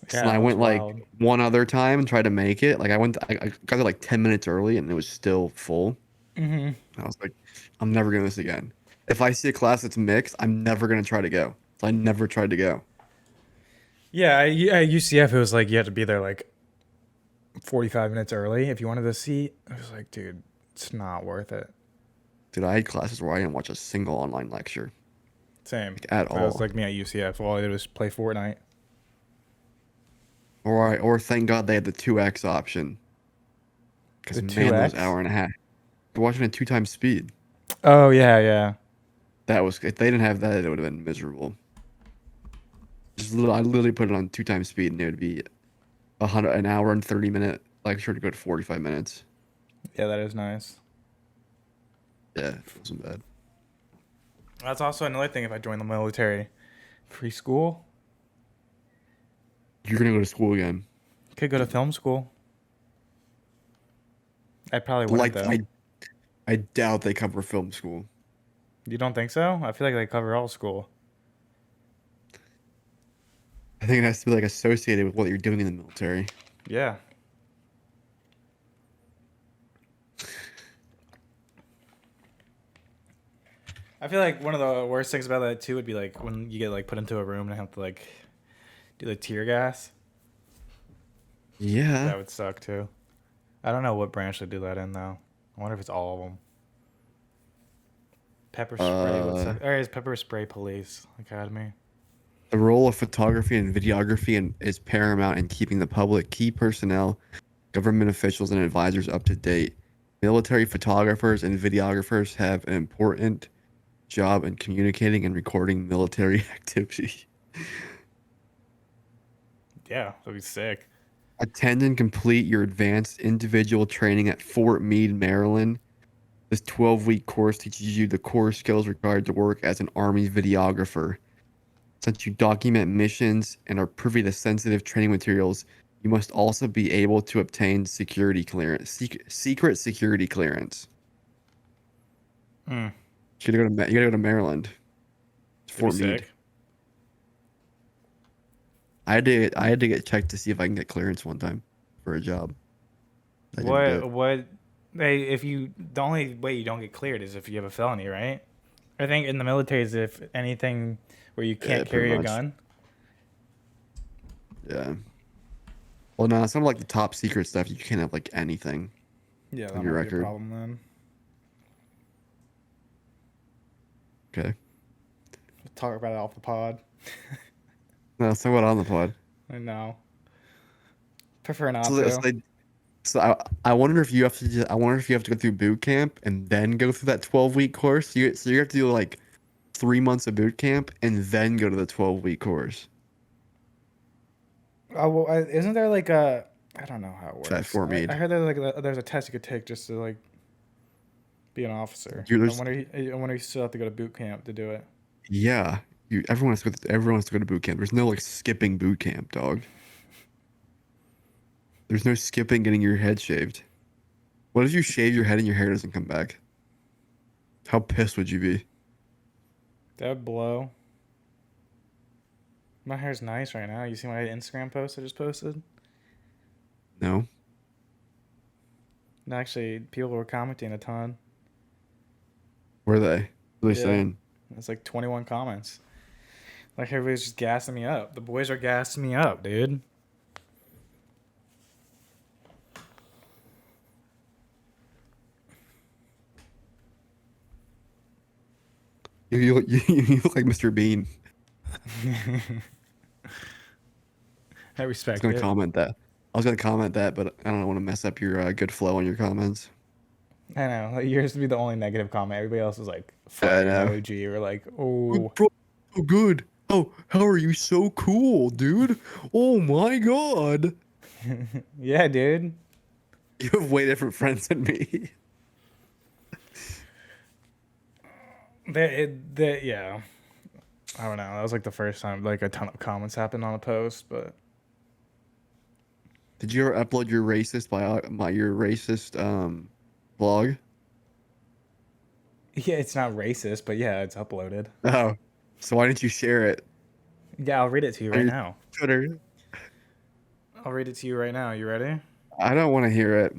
So then yeah, I that's went like wild. one other time and tried to make it. Like I got there like 10 minutes early and it was still full. hmm I was like, I'm never doing this again. If I see a class that's mixed, I'm never gonna try to go. So I never tried to go. At UCF, it was like you had to be there like 45 minutes early if you wanted a seat. I was like, dude, it's not worth it. Dude, I had classes where I didn't watch a single online lecture, Same. like at That was all. like me at UCF. All I did was play Fortnite. Or thank God they had the 2x option. The Because man, those 2X? hour and a half. You're watching at two times speed. Oh, yeah, yeah. That was if they didn't have that, it would have been miserable. I literally put it on two times speed and it would be an hour and 30 minute lecture to go to 45 minutes. Yeah, that is nice. Yeah, it wasn't bad. That's also another thing if I join the military. Free school? You're gonna go to school again. Could go to film school. I probably wouldn't, Like though. I doubt they cover film school. You don't think so? I feel like they cover all school. I think it has to be like associated with what you're doing in the military. Yeah. I feel like one of the worst things about that, too, would be like when you get like put into a room and have to like do the tear gas. Yeah. That would suck, too. I don't know what branch they do that in, though. I wonder if it's all of them. Pepper spray would Uh, suck. Or is pepper spray police academy? the role of photography and videography is paramount in keeping the public, key personnel, government officials, and advisors up to date. Military photographers and videographers have an important job in communicating and recording military activity. Yeah, that'd be sick. Attend and complete your advanced individual training at Fort Meade, Maryland. This 12-week course teaches you the core skills required to work as an Army videographer. Since you document missions and are privy to sensitive training materials, you must also be able to obtain security clearance, secret security clearance. Mm, You gotta go to Maryland. It's that'd be Fort Meade. sick. I had to get checked to see if I can get clearance one time for a job. I didn't do it. What? Hey, if you the only way you don't get cleared is if you have a felony, right? I think in the military is if anything where you Yeah, can't pretty carry a much. gun. Yeah. Well, no, some of like the top secret stuff, you can't have like anything Yeah, on that your might be a record. problem then. Okay. We'll talk about it off the pod. No, somewhat on the pod. I know. Prefer not So, to. I wonder if you have to. I wonder if you have to go through boot camp and then go through that 12-week course. So you have to do like 3 months of boot camp and then go to the 12-week course. Oh, well, isn't there like a? I don't know how it That works. Fort I Meade. heard there's a test you could take just to like be an officer. Dude, I wonder. I wonder you still have to go to boot camp to do it. yeah. Everyone has to go to boot camp. There's no like skipping boot camp, dog. There's no skipping getting your head shaved. What if you shave your head and your hair doesn't come back? How pissed would you be? That would blow. My hair's nice right now. You see my Instagram post I just posted? No. And actually, people were commenting a ton. Were they? What are they Yeah, saying? it's like 21 comments. Like everybody's just gassing me up. The boys are gassing me up, dude. You look like Mr. Bean. I I was respect gonna it. comment that. I was gonna comment that, but I don't want to mess up your good flow on your comments. I know. Like, yours would be the only negative comment. Everybody else was like I fire know. emoji or like, oh. Bro, so good. Oh, how are you so cool, dude? Oh my god. Yeah, dude. You have way different friends than me. Yeah. I don't know. That was like the first time like a ton of comments happened on a post, but Did you ever upload your racist blog? yeah, it's not racist, but yeah, it's uploaded. Oh, so why didn't you share it Yeah, I'll read it to you on right your now. Twitter? I'll read it to you right now. You ready? I don't want to hear it,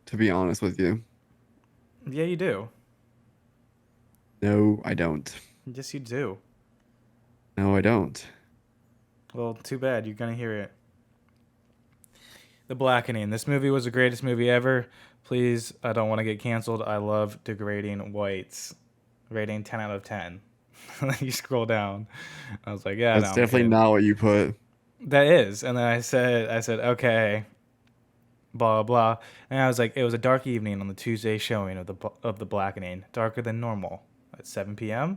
to be honest with you. Yeah, you do. No, I don't. Yes, you do. No, I don't. Well, too bad. You're gonna hear it. The Blackening. This movie was the greatest movie ever. Please, I don't want to get canceled. I love degrading whites. Rating 10 out of 10. You scroll down. I was like, yeah, no, That's I'm definitely kidding. not what you put. That is. And then I said, okay, blah, blah. And I was like, it was a dark evening on the Tuesday showing of the Blackening. Darker than normal. At 7 p.m.?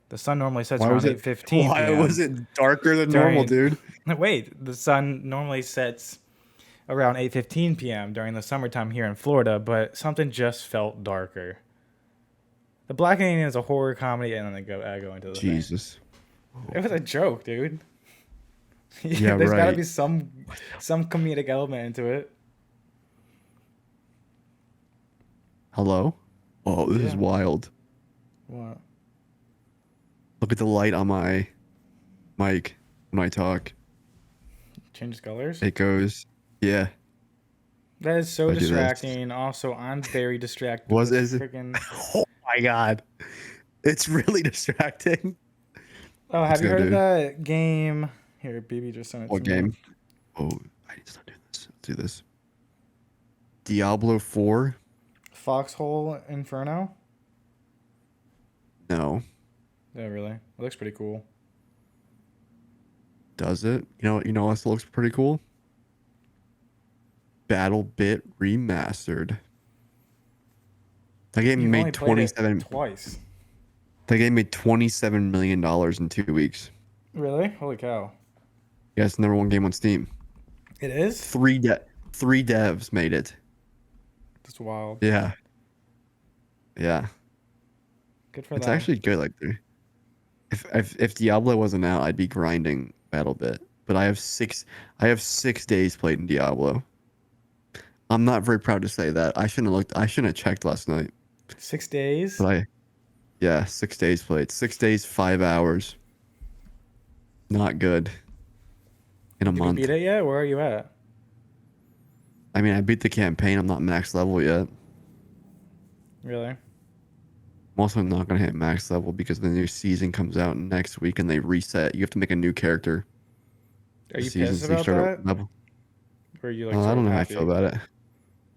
The sun normally sets Why was around it? 8:15 Why was p.m. it darker than normal, during dude? wait, the sun normally sets around 8:15 p.m. during the summertime here in Florida, but something just felt darker. The Blackening is a horror comedy, and then I go into the thing. Jesus. It was a joke, dude. Yeah, There's got to right. be some comedic element into it. Hello? Oh, this is Yeah. wild. What? Look at the light on my mic when I talk. Changes colors? It goes, yeah. That is so I do this. distracting. Also, I'm very distracted Was with is it? freaking. Oh my god. It's really distracting. Oh, Let's have you go, heard of dude. that game? Here, BB just sent it What to me. game? Oh, I need to stop doing this. Let's do this. Diablo 4? Foxhole Inferno? No. Yeah, really. It looks pretty cool. Does it? You know what else looks pretty cool? Battle Bit Remastered. That game You've only made played it 27 twice. That game made $27 million in 2 weeks. Really? Holy cow. Yeah, it's the number one game on Steam. It is? Three devs made it. That's wild. Yeah. Yeah. Good for It's them. actually good. Like, if Diablo wasn't out, I'd be grinding BattleBit. But I have 6 days played in Diablo. I'm not very proud to say that. I shouldn't have checked last night. 6 days? But yeah, 6 days played. 6 days, 5 hours. Not good. In a Did you month. beat it yet? Where are you at? I mean, I beat the campaign. I'm not max level yet. Really? I'm also not gonna hit max level because the new season comes out next week and they reset. You have to make a new character. Are the you season, pissed so you about start at that? level. Or are you like I sort don't of know how I feel happy? about it.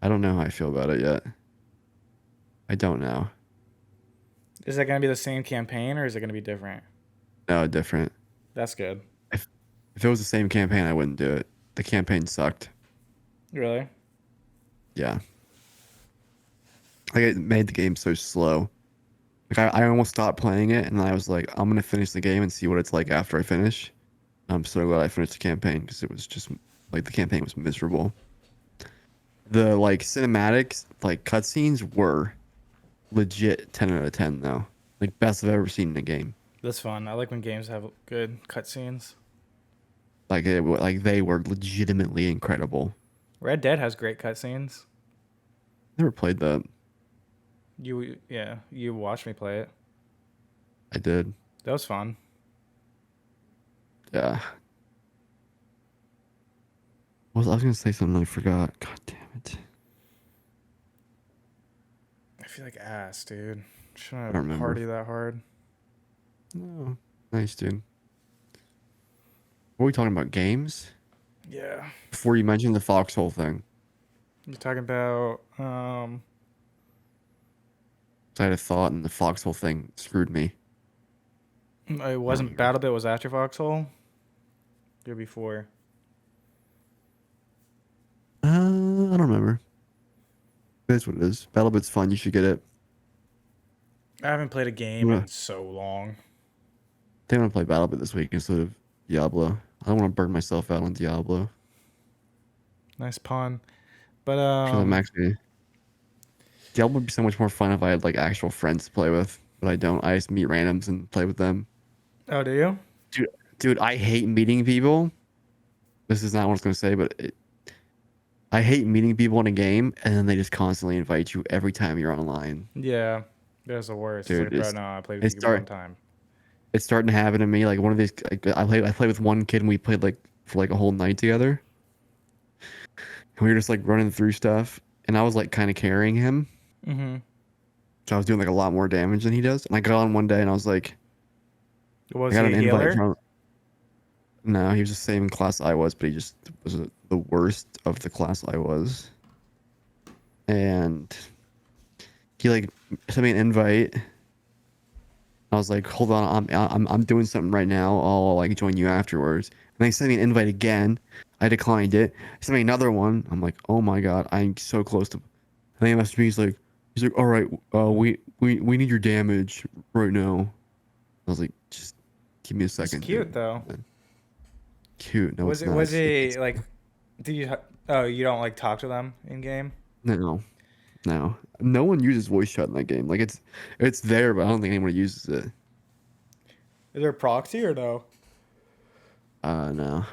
I don't know how I feel about it yet. I don't know. Is that gonna be the same campaign or is it gonna be different? No, different. That's good. If if it was the same campaign, I wouldn't do it. The campaign sucked. Really? Yeah, like it made the game so slow. Like I almost stopped playing it, and I was like, I'm gonna finish the game and see what it's like after I finish. I'm so glad I finished the campaign because it was just like the campaign was miserable. The like cinematics, like cutscenes were legit 10 out of 10 though. Like best I've ever seen in a game. That's fun. I like when games have good cutscenes. Like they were legitimately incredible. Red Dead has great cutscenes. Never played that. You watched me play it. I did. That was fun. Yeah. I was gonna say something I forgot. God damn it. I feel like ass, dude. I Shouldn't don't have remember. party that hard. No. Nice, dude. What are we talking about? Games? Yeah. Before you mentioned the foxhole thing. You talking about 'Cause I had a thought and the foxhole thing screwed me. it I don't wasn't remember. Battle Bit was after Foxhole? Year before. I don't remember. It is what it is. BattleBit's fun. You should get it. I haven't played a game I in so long. think I'm gonna play BattleBit this week instead of Diablo. I don't want to burn myself out on Diablo. Nice pun. But Because I'm actually Diablo would be so much more fun if I had like actual friends to play with, but I don't. I just meet randoms and play with them. oh, do you? Dude, dude, I hate meeting people. This is not what I was gonna say, but I hate meeting people in a game and then they just constantly invite you every time you're online. Yeah. That's the worst. It's Dude, like, bro, no, I played with it's you one start time. it's starting to happen to me. Like one of these, like, I played with one kid and we played like for like a whole night together. And we were just like running through stuff, and I was like kind of carrying him, Mm-hmm. so I was doing like a lot more damage than he does. And I got on one day and I was like, I Was got he a an invite healer? from. No, he was the same class I was, but he just was the worst of the class I was. And he like sent me an invite. I was like, hold on, I'm doing something right now. I'll like join you afterwards. And they sent me an invite again. I declined it. He sent me another one. I'm like, oh my god, I'm so close to. And then he messaged me. He's like, all right, we need your damage right now. I was like, just give me a It's second, cute dude. though. Cute? No, Was it's it not. was It's it like did you oh, you don't like talk to them in game? no, no. No one uses voice chat in that game. Like it's there, but I don't think anyone uses it. Is there a proxy or no? No.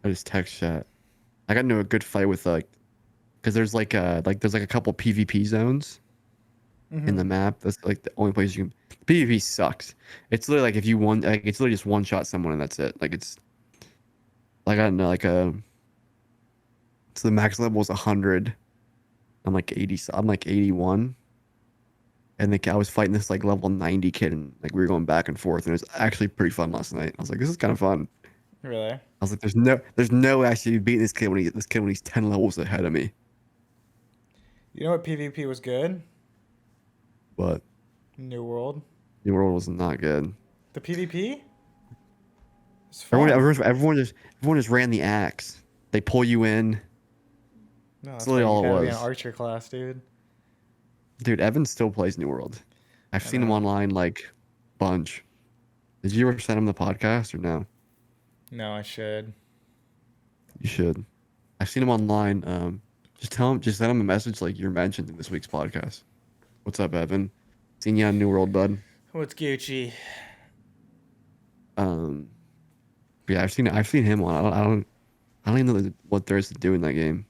I just text chat. I got into a good fight with like, because there's like a couple PvP zones in Mm-hmm. the map. That's like the only place you can. PvP sucks. It's literally like if you one like it's literally just one shot someone and that's it. Like it's like I don't know like a. So the max level is 100. I'm like 80. I'm like 81. And I was fighting this like level 90 kid, and like we were going back and forth, and it was actually pretty fun last night. I was like, this is kind of fun. Really? I was like, there's no actually beating this kid when he's 10 levels ahead of me. You know what PvP was good? But New World. New World was not good. The PvP? It's Everyone, fun. everyone just ran the axe. They pull you in. No, That's that's why literally you all it gotta be an was. archer class, dude. Dude, Evan still plays New World. I've I seen him know. online like bunch. Did you ever send him the podcast or no? No, I should. You should. I've seen him online. Just send him a message like you're mentioned in this week's podcast. What's up, Evan? Seen you on New World, bud. What's Gucci? Um, yeah, I've seen him on. I don't even know what there is to do in that game.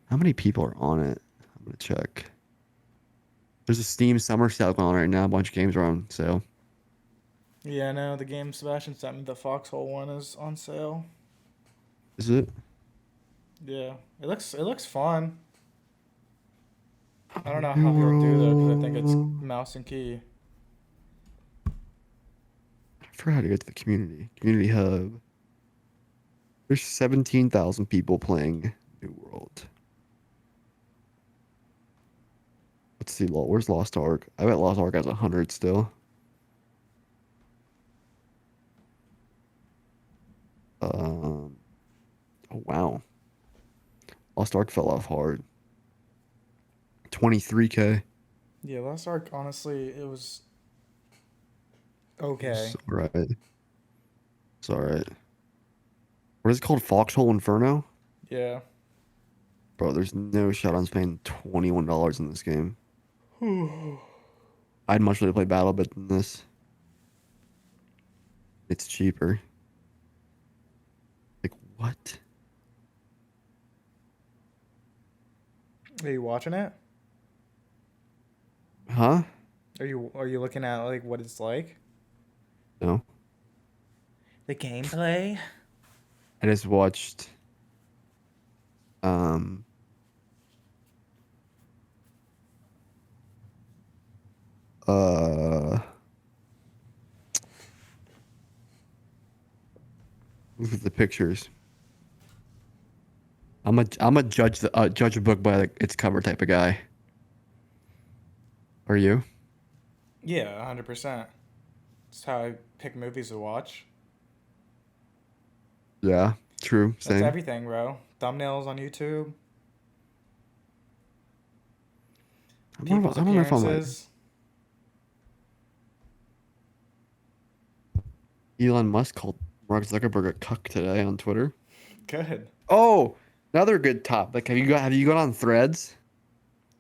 How many people are on it? I'm gonna check. There's a Steam summer sale going on right now. A bunch of games are on sale. Yeah, no, the game Sebastian sent me, the Foxhole one is on sale. Is it? Yeah, it looks fun. I don't know New how he'll do though, because I think it's World. mouse and key. forgot how to get to the community hub. There's 17,000 people playing New World. Let's see, where's Lost Ark? I bet Lost Ark has 100 still. Oh wow, Lost Ark fell off hard. 23K. Yeah, Lost Ark, honestly, it was okay. It's alright. It's alright. What is it called? Foxhole Inferno? Yeah. Bro, there's no shot on spending $21 in this game. I'd much rather play BattleBit than this. It's cheaper. Like, what? Are you watching it? Huh? Are you looking at like what it's like? No. The gameplay? I just watched um uh look at the pictures. I'm a judge a book by like, its cover type of guy. Are you? Yeah, 100%. That's how I pick movies to watch. Yeah, true, That's same. everything, bro. Thumbnails on YouTube, people's I don't know if I'm like appearances. Elon Musk called Mark Zuckerberg a cuck today on Twitter. Good. Oh, another good topic. Have you gone on Threads?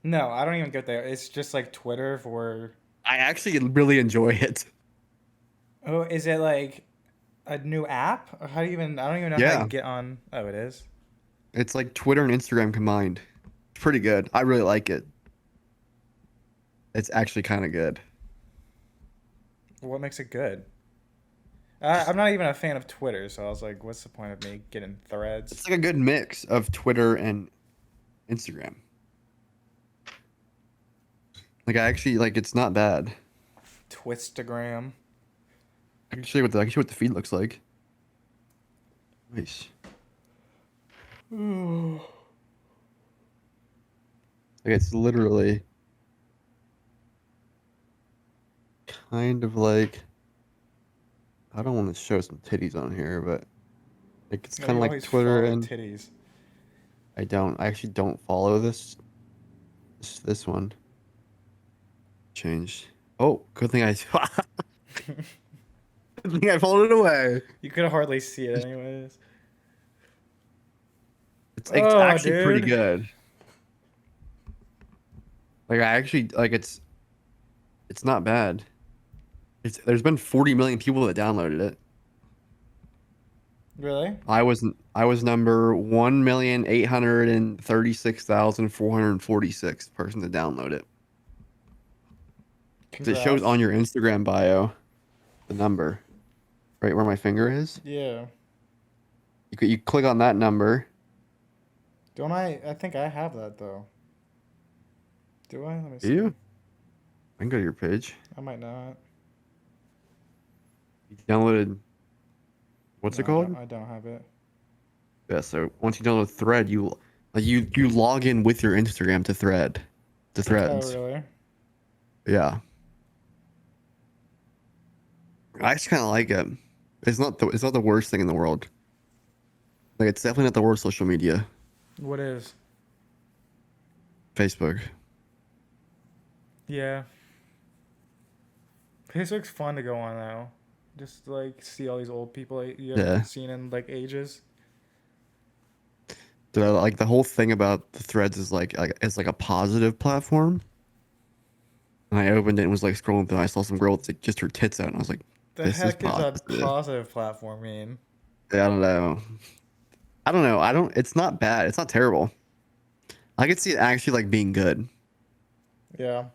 No, I don't even get there. It's just like Twitter for. I actually really enjoy it. Oh, is it like a new app? Or how do you even? I don't even know how you Yeah, get on. Oh, it is. it's like Twitter and Instagram combined. It's pretty good. I really like it. It's actually kind of good. What makes it good? I'm Just not even a fan of Twitter, so I was like, what's the point of me getting it's threads? like a good mix of Twitter and Instagram. Like I actually like it's not bad. Twitstagram. I can show you what the feed looks like. Nice. Like it's literally kind of like I don't want to show some titties on here, but like it's No, kind of you like always Twitter follow and titties. I actually don't follow this one. Changed. Oh, good thing I good thing I folded it away. You could hardly see it anyways. It's Oh, actually pretty dude. good. Like I actually like it's not bad. There's been 40 million people that downloaded it. Really? I was number 1,836,446 person to download it. 'Cause it shows Congrats. on your Instagram bio the number, right where my finger is. Yeah. You click on that number. Don't I? I think I have that though. Do I? Let me Do you? see. I can go to your page. I might not. You downloaded what's No, it called? I don't have it. Yeah, so once you download Thread, you log in with your Instagram to Oh, Threads. really? Yeah, I just kind of like it. It's not the worst thing in the world. Like it's definitely not the worst social media. What is? Facebook. Yeah. Facebook's fun to go on now. Just to, like see all these old people you haven't Yeah. seen in like ages. Like the whole thing about the Threads is like it's like a positive platform. And I opened it and was like scrolling through. And I saw some girl with like, just her tits out, and I was like, The "This is heck is a positive." positive platform mean? Yeah, I don't know. I don't know. I don't. It's not bad. It's not terrible. I could see it actually like being good. Yeah.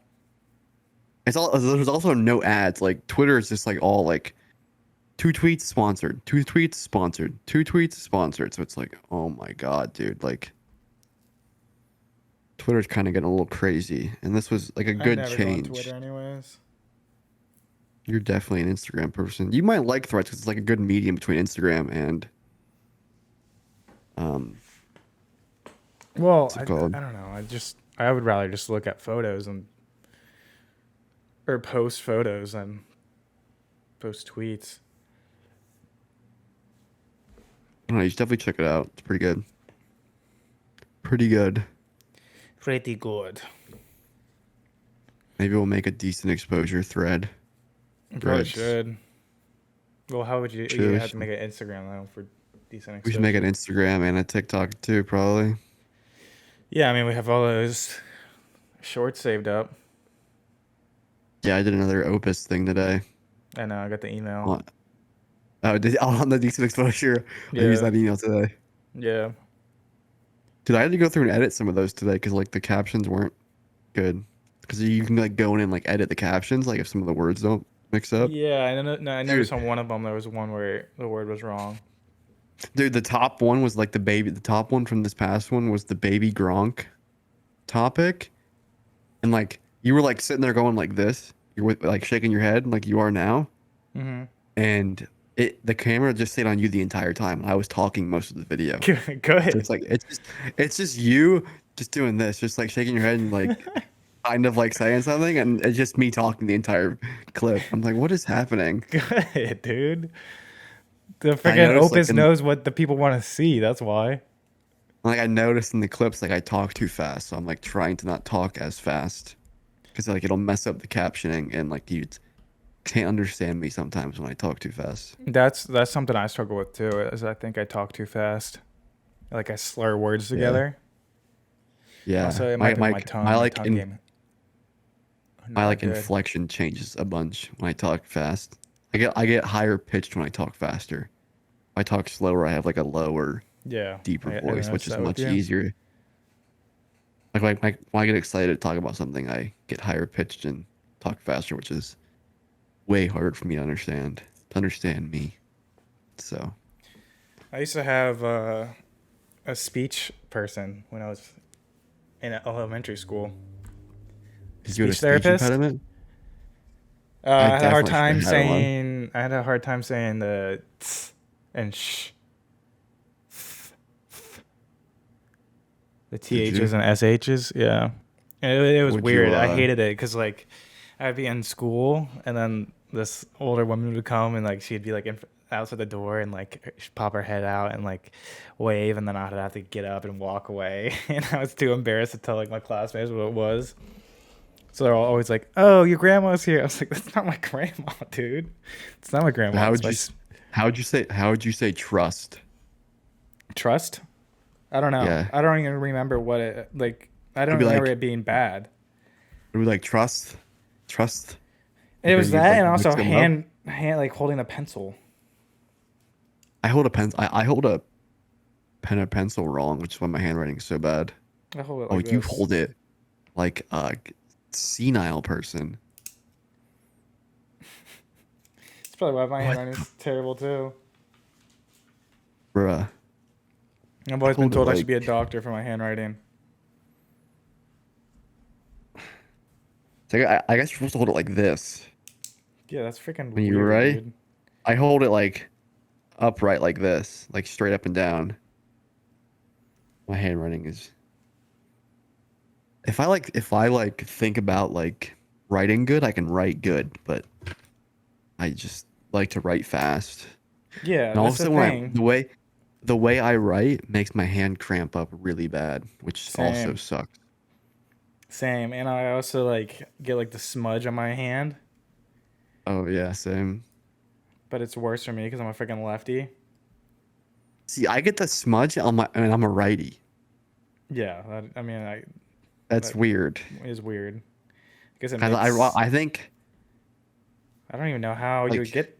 It's all. There's also no ads. Like Twitter is just like all like two tweets sponsored, two tweets sponsored, two tweets sponsored. So it's like, oh my god, dude. Like Twitter's kind of getting a little crazy, and this was like a I good never go on change. Twitter anyways. You're definitely an Instagram person. You might like Threads because it's like a good medium between Instagram and um, Well, what's it called? I don't know. I would rather just look at photos and or post photos and post tweets. I don't know. You should definitely check it out. It's pretty good. Pretty good. Pretty good. Maybe we'll make a decent exposure thread. You probably Threads. should. Well, how would you have to make an Instagram though for decent We should make an exposure? Instagram and a TikTok too, probably. Yeah, I mean we have all those shorts saved up. Yeah, I did another Opus thing today. I know I got the email. On, on the decent exposure. I used Yeah, that email today. yeah, Dude, I had to go through and edit some of those today because like the captions weren't good. Because you can like go in and like edit the captions, like if some of the words don't mix up. yeah. I noticed Dude, on one of them there was one where the word was wrong. dude, the top one was like the baby. The top one from this past one was the baby Gronk topic, and like you were like sitting there going like this. You're with, like shaking your head like you are now, Mm-hmm. and the camera just stayed on you the entire time. And I was talking most of the video. So Good. it's like it's just you just doing this, just like shaking your head and like kind of like saying something, and it's just me talking the entire clip. I'm like, what is happening? Good, dude. The I freaking noticed like Opus knows what the people want to see. That's why. I noticed in the clips like I talk too fast, so I'm like trying to not talk as fast because like it'll mess up the captioning and like you can't understand me sometimes when I talk too fast. That's something I struggle with too. Is I think I talk too fast. Like I slur words Yeah, together. yeah. Also, it might be my tone. My tongue game My not like good. inflection changes a bunch when I talk fast. I get higher pitched when I talk faster. If I talk slower, I have like a lower, Yeah, deeper I voice, which noticed is that with much you. easier. Like when I get excited to talk about something, I get higher pitched and talk faster, which is way harder for me to understand. To understand me. So I used to have a speech person when I was in elementary school. did you have a Speech speech therapist. impediment? I definitely should have had one. I had a hard time saying the ts and sh, the Did you? ths and shs. Yeah, it was Would you weird. I hated it because like I'd be in school and then this older woman would come and like she'd be like outside the door and like she'd pop her head out and like wave and then I'd have to get up and walk away and I was too embarrassed to tell like my classmates what it was. So they're all always like, "Oh, your grandma's here." I was like, "That's not my grandma, dude. It's not my grandma. How It's would my you how would you say trust? trust." I don't know. Yeah. I don't even remember what it like. I It'd don't be remember like it being bad. trust. It Or was you'd that, like and mix also them up. hand like holding a pencil. I hold a pen. I hold a pen and pencil wrong, which is why my handwriting is so bad. I hold it Oh, like you this. hold it like a senile person. It's probably why my What, handwriting is terrible too. bruh? I've I always been hold it told I should be a like doctor for my handwriting. it's like I guess you're supposed to hold it like this Yeah, that's freaking when you weird, write. dude. I hold it like upright like this, like straight up and down. My handwriting is if I like think about like writing good, I can write good, but I just like to write fast. Yeah, And that's the also when I thing. the way I write makes my hand cramp up really bad, which also Same, sucks. same. And I also like get like the smudge on my hand, Oh yeah, same. but it's worse for me because I'm a freaking lefty. See, I get the smudge on my and I'm a righty. Yeah, That's that weird. is weird. I guess it 'Cause makes. I think I don't even know how you would like get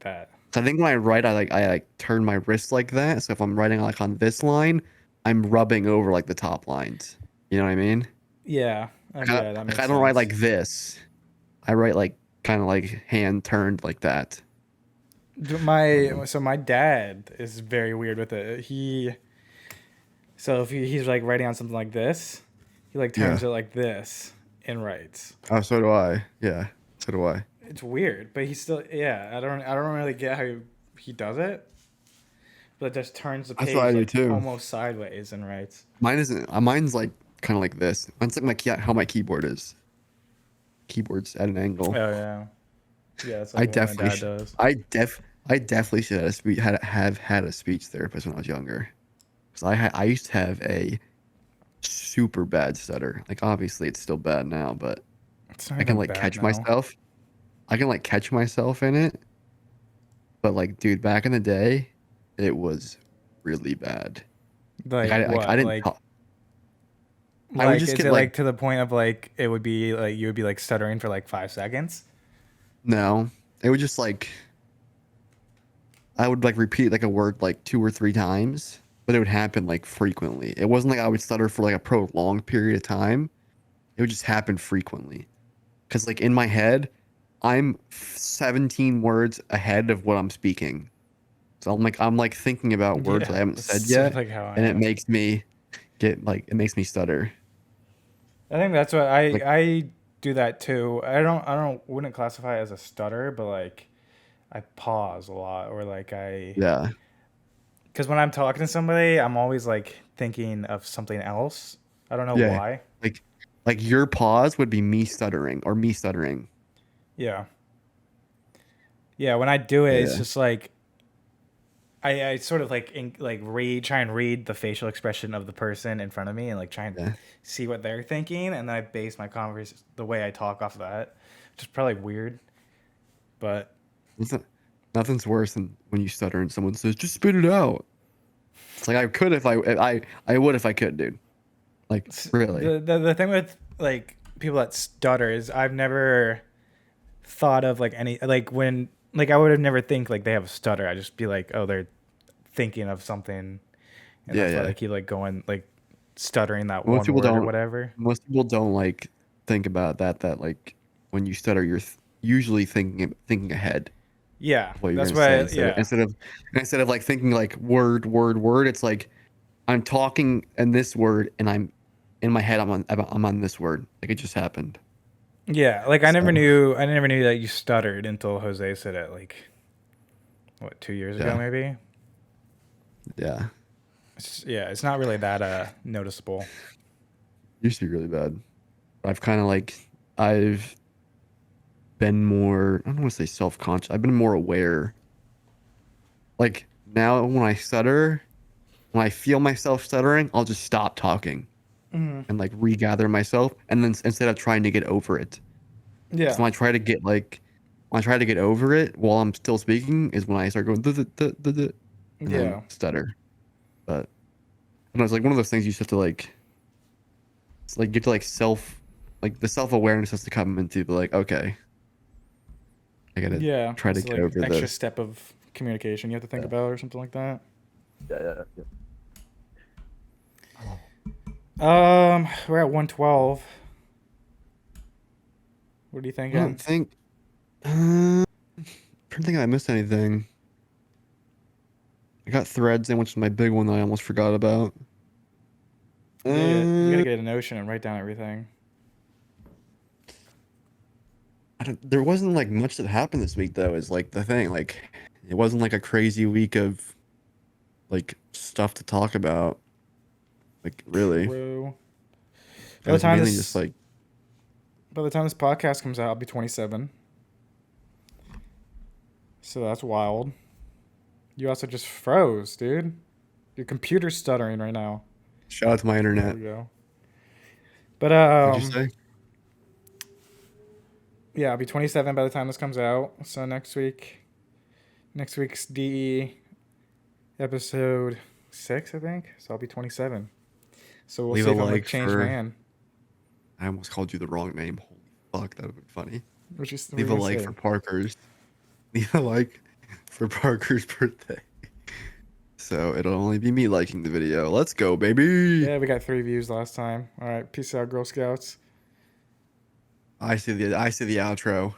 that. I think when I write, I like turn my wrist like that. So if I'm writing like on this line, I'm rubbing over like the top lines. You know what I mean? Yeah, yeah, that Like I makes don't write sense. like this. I write like kind of like hand turned like that. My so my dad is very weird with it. So if he's like writing on something like this, he like turns Yeah. it like this and writes. Oh, so do I. Yeah. So do I. It's weird, but he still, yeah. I don't really get how he does it, but it just turns the That's what I page do like too. almost sideways and writes. Mine isn't. Mine's like kind of like this. Mine's like how my keyboard is. Keyboard's at an Oh angle. yeah, yeah. That's I like what my definitely dad should. does. I definitely should have had a speech therapist when I was younger. Because I used to have a super bad stutter. Like obviously it's still bad now, but It's not I can even like bad catch now. myself. I can like catch myself in it. But like, dude, back in the day, it was really bad. Like I what? didn't talk. I would Like just is get it like like to the point of like it would be like you would be like stuttering for like 5 seconds? no. It would just like I would like repeat like a word like 2 or 3 times, but it would happen like frequently. It wasn't like I would stutter for like a prolonged period of time. It would just happen frequently. Because like in my head, I'm 17 words ahead of what I'm speaking. So I'm like thinking about words I Yeah, haven't that's said sort of yet, like how I and it am. makes me it makes me stutter. I think that's what I Like I do that too. I don't wouldn't classify it as a stutter, but like I pause a lot or like I yeah, because when I'm talking to somebody, I'm always like thinking of something else. I don't know yeah. why. Like your pause would be me stuttering or me stuttering. Yeah. Yeah, when I do it, it's Yeah, just like I sort of like try and read the facial expression of the person in front of me and like try and yeah. see what they're thinking, and then I base my conversation the way I talk off of that, which is probably weird, but It's not, nothing's worse than when you stutter and someone says, "Just spit it out." It's like I could if I would if I could, dude. Like really. the thing with like people that stutter is I've never thought of like any like when like I would have never think like they have a stutter. I just be like, oh, they're thinking of something, and Yeah, that's why yeah. they keep like going like stuttering that Most one people word or don't. whatever. Most people don't like think about that like when you stutter, you're usually thinking ahead Yeah, of what you're that's gonna say why. Yeah, instead of like thinking like word word word. It's like I'm talking in this word and I'm in my head. I'm on this word. Like it just happened. yeah. Like So I never knew that you stuttered until Jose said it. Like what, 2 years ago yeah, maybe. yeah. Yeah, it's not really that noticeable. Used to be really bad. I've kind of like I've been more. I don't want to say self-conscious. I've been more aware. Like now, when I stutter, when I feel myself stuttering, I'll just stop talking Hmm. and like regather myself, and then instead of trying to get over it, because Yeah, when I try to get over it while I'm still speaking, is when I start going "Duh," and then yeah, stutter. But I don't know, it's like one of those things you just have to like. It's like you have to like the self-awareness has to come into the like, okay, I gotta yeah. try to It's get like over extra this. step of communication you have to think Yeah. about or something like that. Yeah. We're at 112. What are you I don't thinking? think. Uh, I don't think I missed anything. I got threads in, which is my big one that I almost forgot about. You gotta Uh, get a notion and write down everything. there wasn't like much that happened this week though. Is like the thing. Like, it wasn't like a crazy week of like stuff to talk about. Like, really, True. it By the was time mainly just this like by the time this podcast comes out, I'll be 27. So that's wild. You also just froze, dude. Your computer's stuttering right now. shout out to my There internet. we go. But What'd you say? yeah, I'll be 27 by the time this comes out. So next week's DE episode 6, I think. So I'll be 27. So we'll Leave see a if I'm like like changed for. man. I almost called you the wrong name. Holy fuck, that would be funny. What are you Leave a gonna like say? for Parker's. Leave a like for Parker's birthday. So it'll only be me liking the video. Let's go, baby. Yeah, we got 3 views last time. All right, peace out, Girl Scouts. I see the outro.